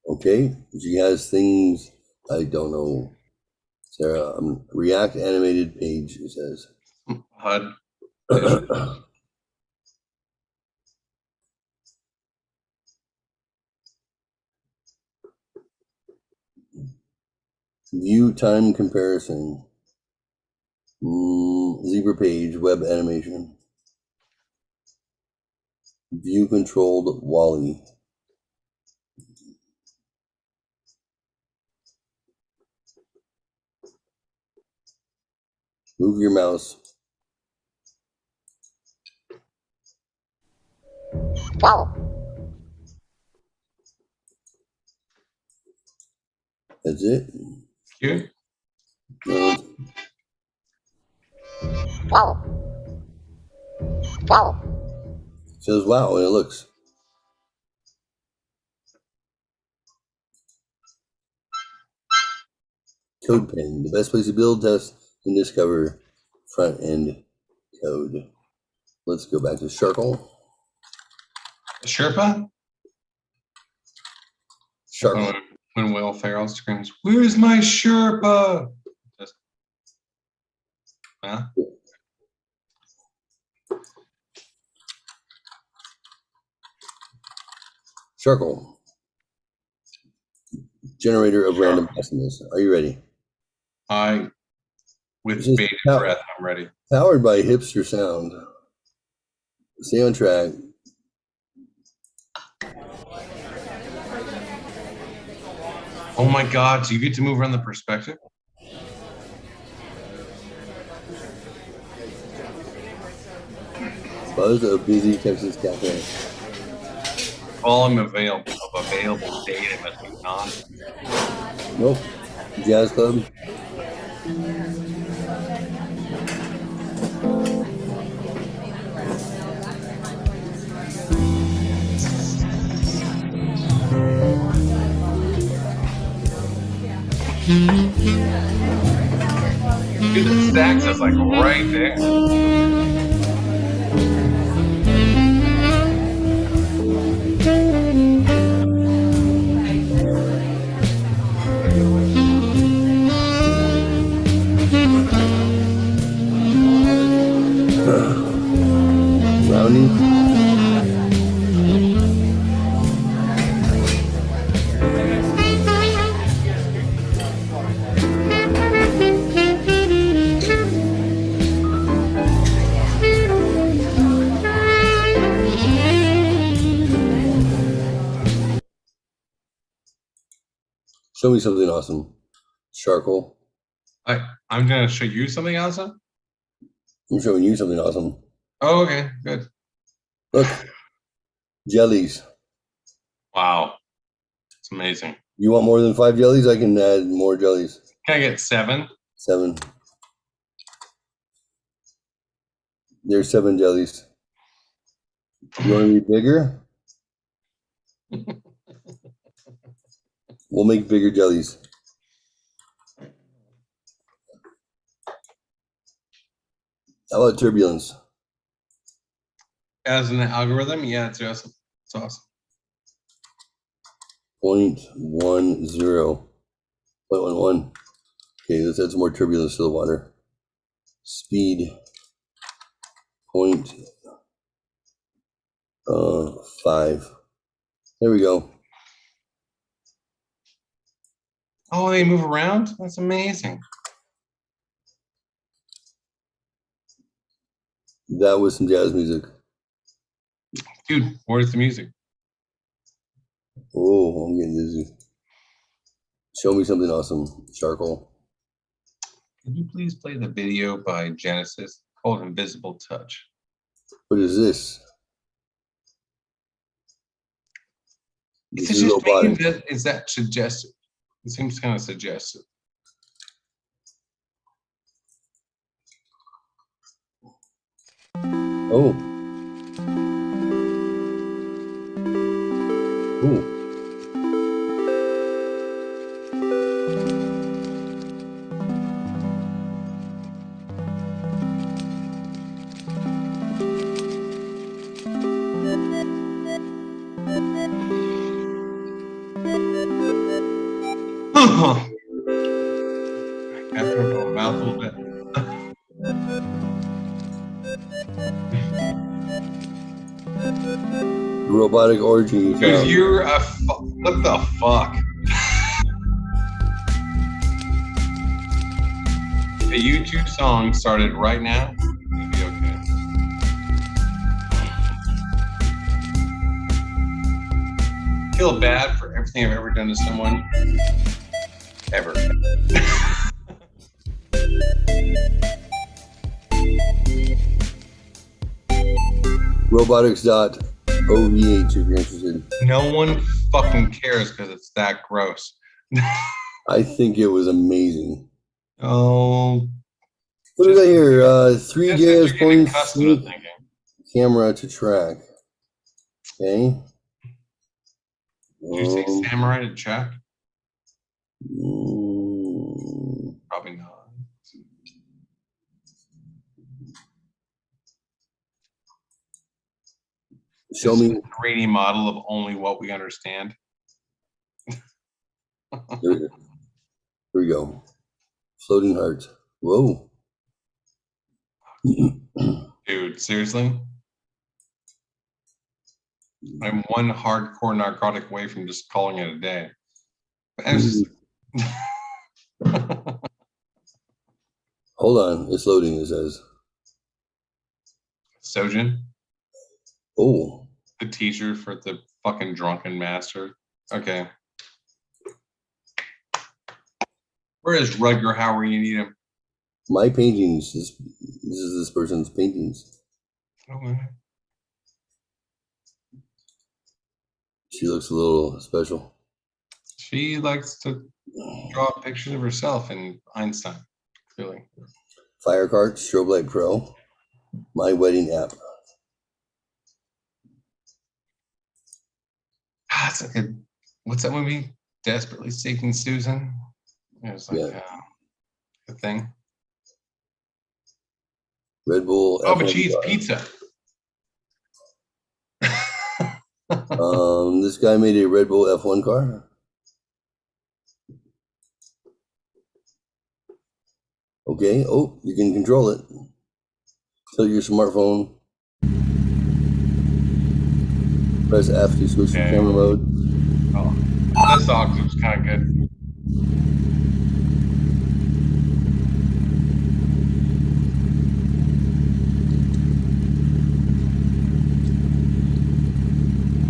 Okay, she has things I don't know. Sarah, React animated page, it says. HUD. View time comparison. Zebra page, web animation. View controlled Wally. Move your mouse. Wow. That's it. Cute. Wow. Wow. Says wow, and it looks. CodePen, the best place to build, test, and discover front-end code. Let's go back to Charcoal. Sherpa? Charcoal. When Will Ferrell screams, "Where's my Sherpa?" Just, huh? Charcoal. Generator of random awesomeness. Are you ready? With bated breath, I'm ready. Powered by Hipster Sound. Stay on track. Oh my God, do you get to move around the perspective? Buzz of busy Texas cafe. Volume available data must be nonsense. Nope. Jazz Club. Dude, the sax is like right there. Brownie. Show me something awesome. Charcoal. I'm gonna show you something awesome. I'm showing you something awesome. Oh, okay, good. Look, jellies. Wow, it's amazing. You want more than 5 jellies? I can add more jellies. Can I get 7? 7. There's 7 jellies. You want to be bigger? We'll make bigger jellies. How about turbulence? As an algorithm, yeah, it's awesome. It's awesome. 0.10. 0.11. Okay, let's add some more turbulence to the water. Speed. 0.5. There we go. Oh, they move around? That's amazing. That was some jazz music. Dude, where's the music? Oh, I'm getting dizzy. Show me something awesome. Charcoal. Can you please play the video by Genesis called Invisible Touch? What is this? Is This it is just robotic. me? Is that suggestive? It seems kind of suggestive. Oh. Ooh. I have to open my mouth a little bit. Robotic orgy. Dude, you're a what the fuck? A YouTube song started right now. It'll be okay. I feel bad for everything I've ever done to someone. Ever. Robotics.ovh if you're interested. No one fucking cares because it's that gross. I think it was amazing. Oh. What is that here? 3JS point accustomed to thinking. camera to track. Okay. Did you say samurai to check? Mm, Probably not. show me. A 3D model of only what we understand. Here we go. Floating heart. Whoa. Dude, seriously? I'm one hardcore narcotic away from just calling it a day. Hold on. It's loading, it says. Sojin? Oh. The teacher for the fucking drunken master. Okay. Where is Rutger Hauer? You need him. My paintings. This is this person's paintings. Okay. She looks a little special. She likes to draw pictures of herself in Einstein, clearly. Fire Cart, Strobe Light Pro, My Wedding app. It's like what's that movie? Desperately Seeking Susan. It was like a thing. Red Bull. Oh, but she eats pizza. This guy made a Red Bull F1 car. Okay. Oh, you can control it. Tilt your smartphone. Press F to switch to camera mode. Oh, this song was kind of good.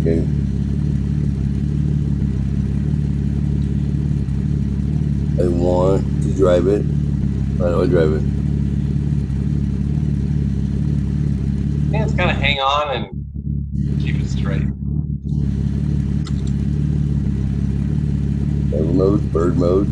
Okay. I want to drive it. How do I drive it? Yeah, it's gotta hang on and keep it straight. Driver mode, bird mode.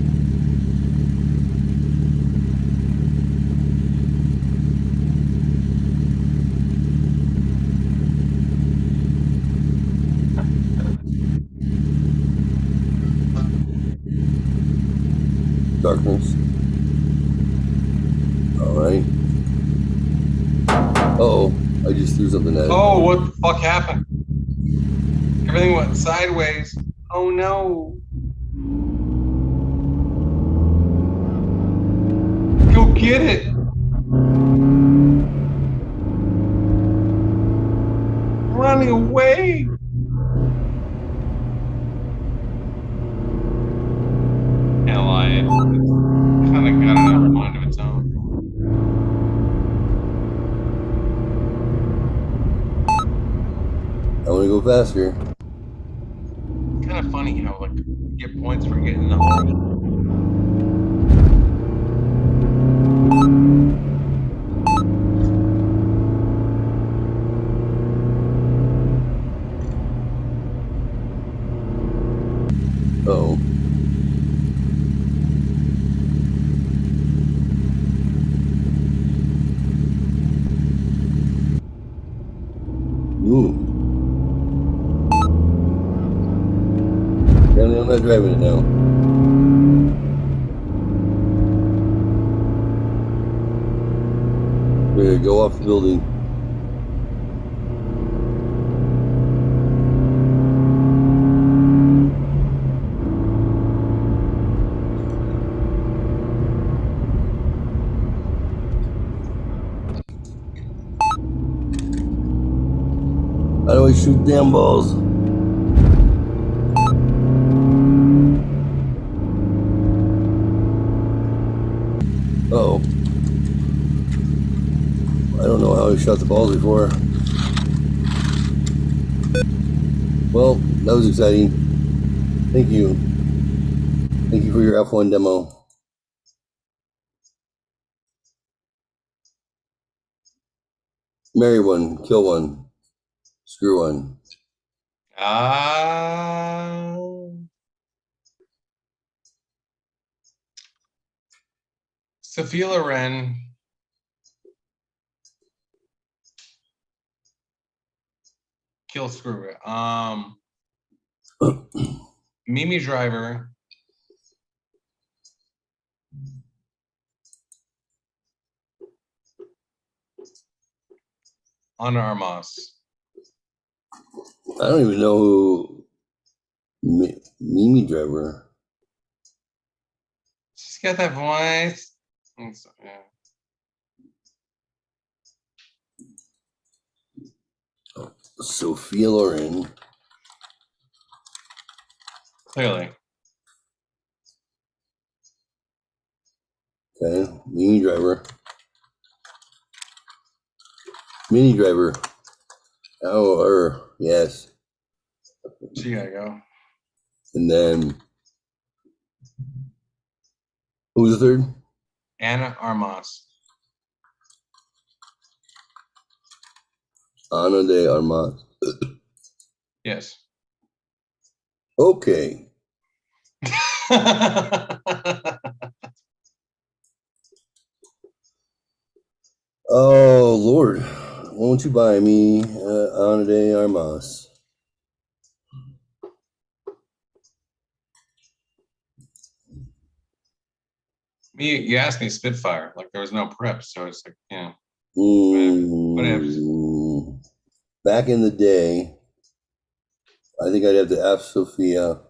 Darkness. All right. Uh-oh, I just threw something at it. Oh, what the fuck happened? Everything went sideways. Oh no. Go get it. Running away. Can't lie. It kind of got another mind of its own. I want to go faster. It's kind of funny how like you get points for getting in the hole. Uh-oh. Ooh. Apparently I'm not driving it now. We're gonna go off the building. How do I shoot damn balls? Uh-oh. I don't know how I shot the balls before. Well, that was exciting. Thank you. Thank you for your F1 demo. Marry one, kill one, screw one. Sophia Loren. Kill screw it. Mimi Driver. Ana Armas. I don't even know who Mimi Driver. She's got that voice. Yeah. Sophia Loren. Clearly. Okay, Mini Driver. Mini Driver. Oh, yes. She gotta go. And then, who was the third? Ana Armas. Ana de Armas. Yes. Okay. Oh Lord, won't you buy me Ana de Armas? You asked me Spitfire, like there was no prep, so it's like, yeah. Whatever. Back in the day, I think I'd have to ask Sophia.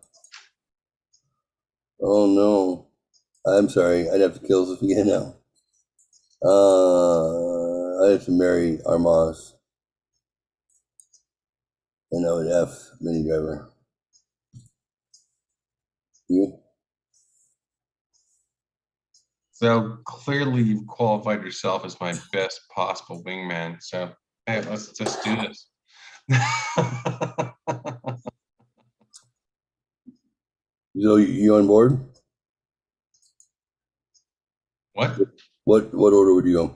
Oh no, I'm sorry, I'd have to kill Sophia now. I'd have to marry Armas, and I would F Mini Driver. You? So clearly you've qualified yourself as my best possible wingman. So hey, let's just do this. So you on board? What? What order would you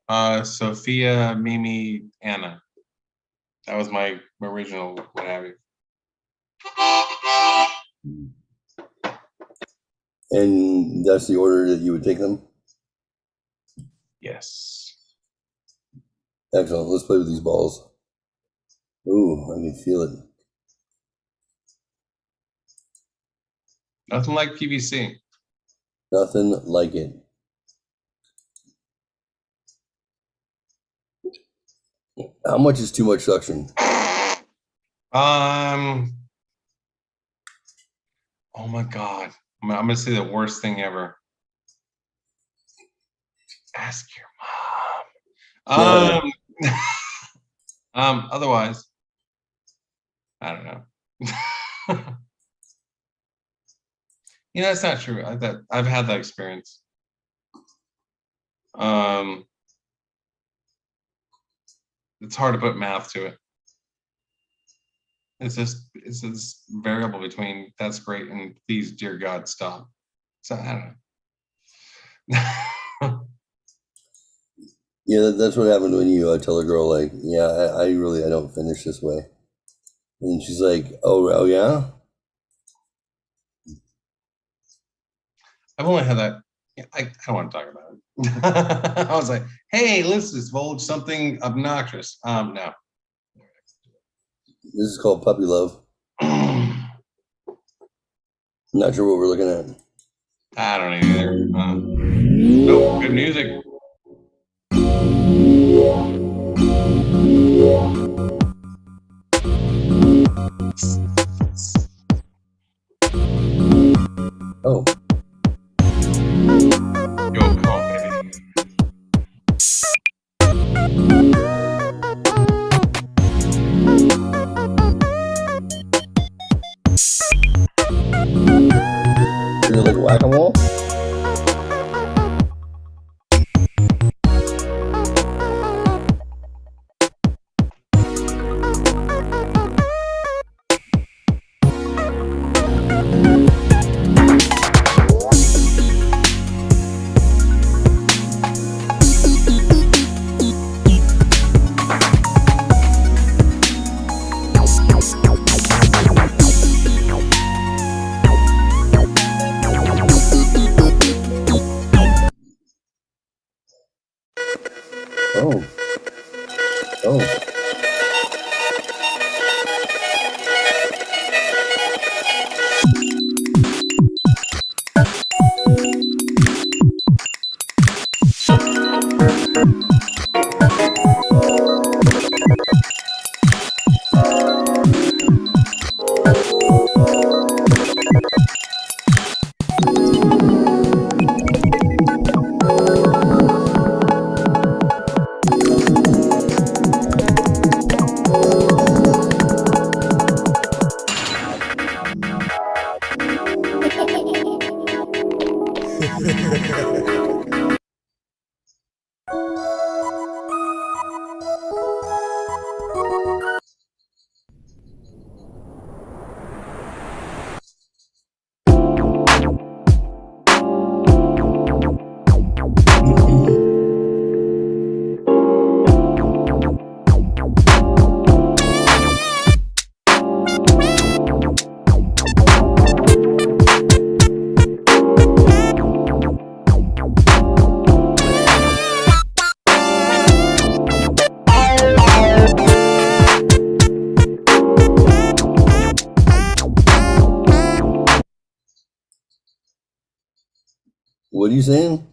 go? Sophia, Mimi, Anna. That was my original what have you. And that's the order that you would take them? Yes. Excellent. Let's play with these balls. Ooh, I can feel it. Nothing like PVC. Nothing like it. How much is too much suction? Oh my God. I'm gonna say the worst thing ever. Ask your mom. Otherwise, I don't know. You know, it's not true. I've had that experience. It's hard to put math to it. It's this variable between that's great and please, dear God, stop. So I don't know. Yeah, that's what happened when you tell a girl, like, yeah, I don't finish this way. And she's like, oh yeah? I've only had that. I don't want to talk about it. I was like, hey, let's divulge something obnoxious. No. This is called puppy love. Not sure what we're looking at. I don't either. Nope, good music. Oh. Yo, come on, baby. You're like whack-a-mole? What are you saying?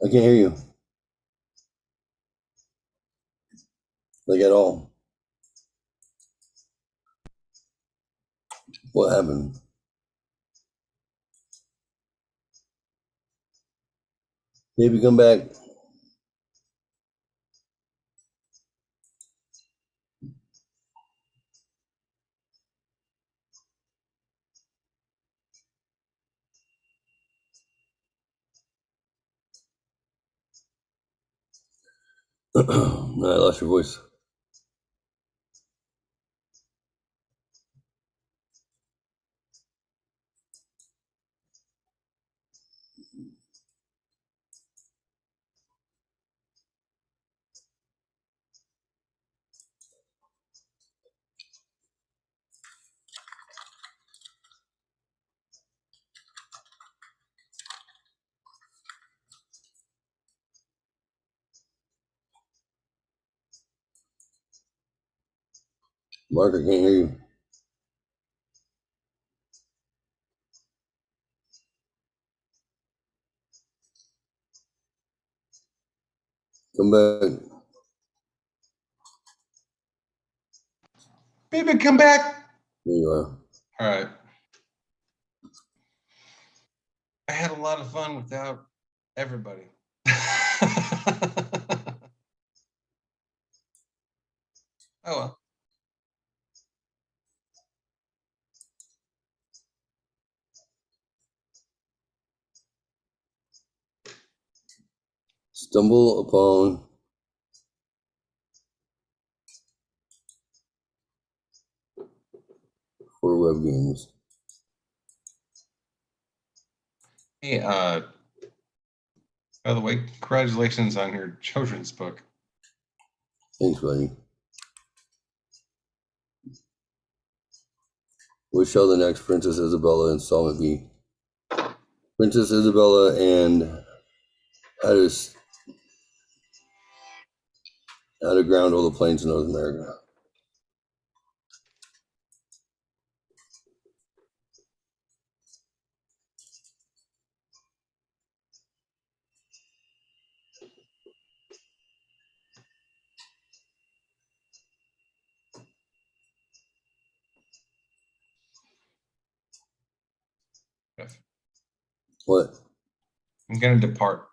I can't hear you. Like at all. What happened? Maybe come back. No, I lost your voice. Mark, I can't hear you. Come back. Baby, come back. There you are. All right. I had a lot of fun without everybody. Oh well. Stumble upon for web games. Hey, by the way, congratulations on your children's book. Thanks, buddy. What shall the next Princess Isabella installment be? Princess Isabella and how to ground all the planes in North America. Yes. What? I'm gonna depart.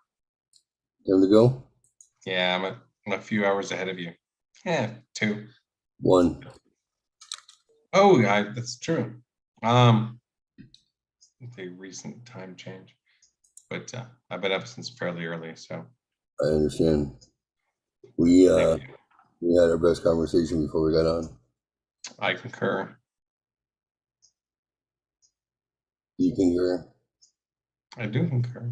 Time to go? Yeah, I'm a few hours ahead of you. Yeah, 2. 1. Oh, yeah, that's true. The recent time change, but I've been up since fairly early, so. I understand. We had our best conversation before we got on. I concur. You concur? I do concur.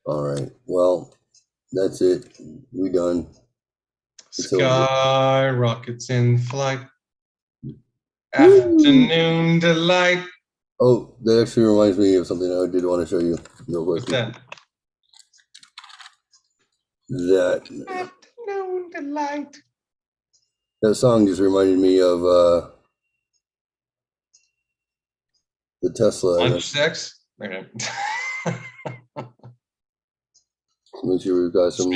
All right. Well, that's it. We done. Sky rockets in flight. Afternoon delight. Oh, that actually reminds me of something I did want to show you real quick. What's that? Afternoon delight. That song just reminded me of the Tesla. Lunch sex? Okay. Make sure we've got some.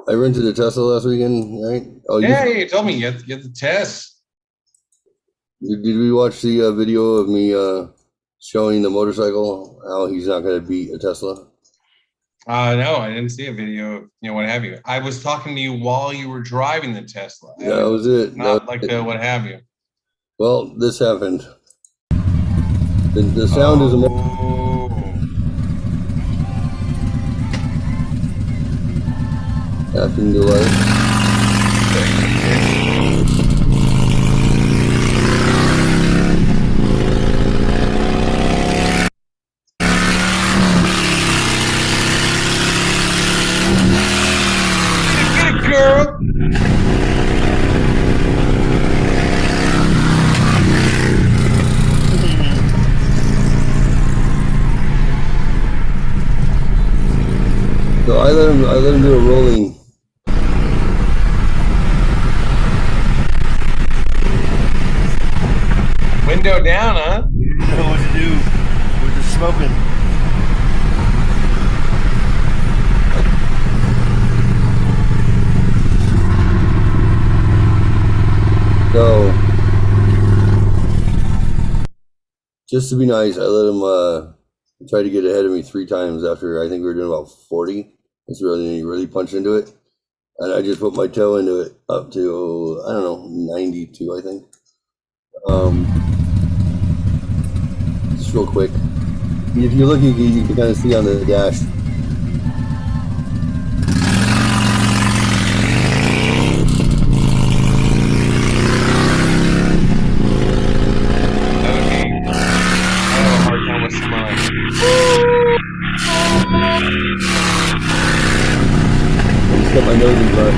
I rented a Tesla last weekend, right? Oh, yeah, you told me you had to get the test. Did we watch the video of me showing the motorcycle how he's not going to beat a Tesla? No, I didn't see a video of, what have you. I was talking to you while you were driving the Tesla. That was it. Not like the what have you. Well, this happened. The sound is a Afternoon delight. Get it, girl. I let him do a rolling. Window down, huh? You know what to do. We're just smoking. So, just to be nice, I let him try to get ahead of me 3 times after I think we were doing about 40. It's really punched into it. And I just put my toe into it up to, I don't know, 92, I think. Just real quick. If you're looking, you can kind of see on the dash. Got my nose in front.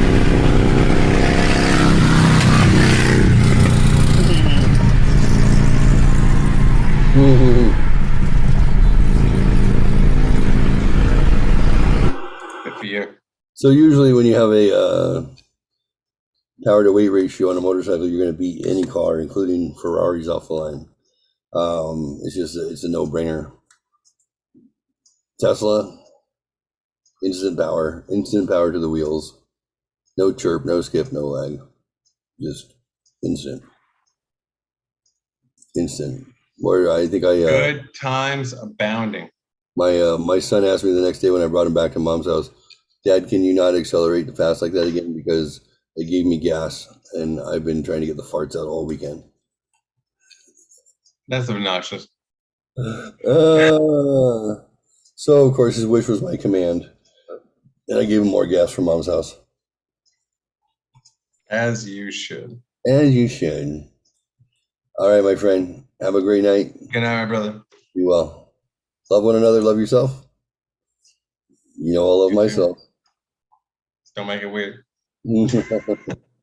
Good for you. So usually when you have a power to weight ratio on a motorcycle, you're going to beat any car, including Ferraris off the line. It's a no-brainer. Tesla, instant power to the wheels. No chirp, no skip, no lag. Just instant. Where I think good times abounding. My son asked me the next day when I brought him back to mom's house, Dad, can you not accelerate fast like that again? Because it gave me gas and I've been trying to get the farts out all weekend. That's obnoxious. So of course his wish was my command. And I gave him more gas from mom's house. As you should. As you should. All right, my friend. Have a great night. Good night, my brother. Be well. Love one another. Love yourself. You know I love myself. Don't make it weird.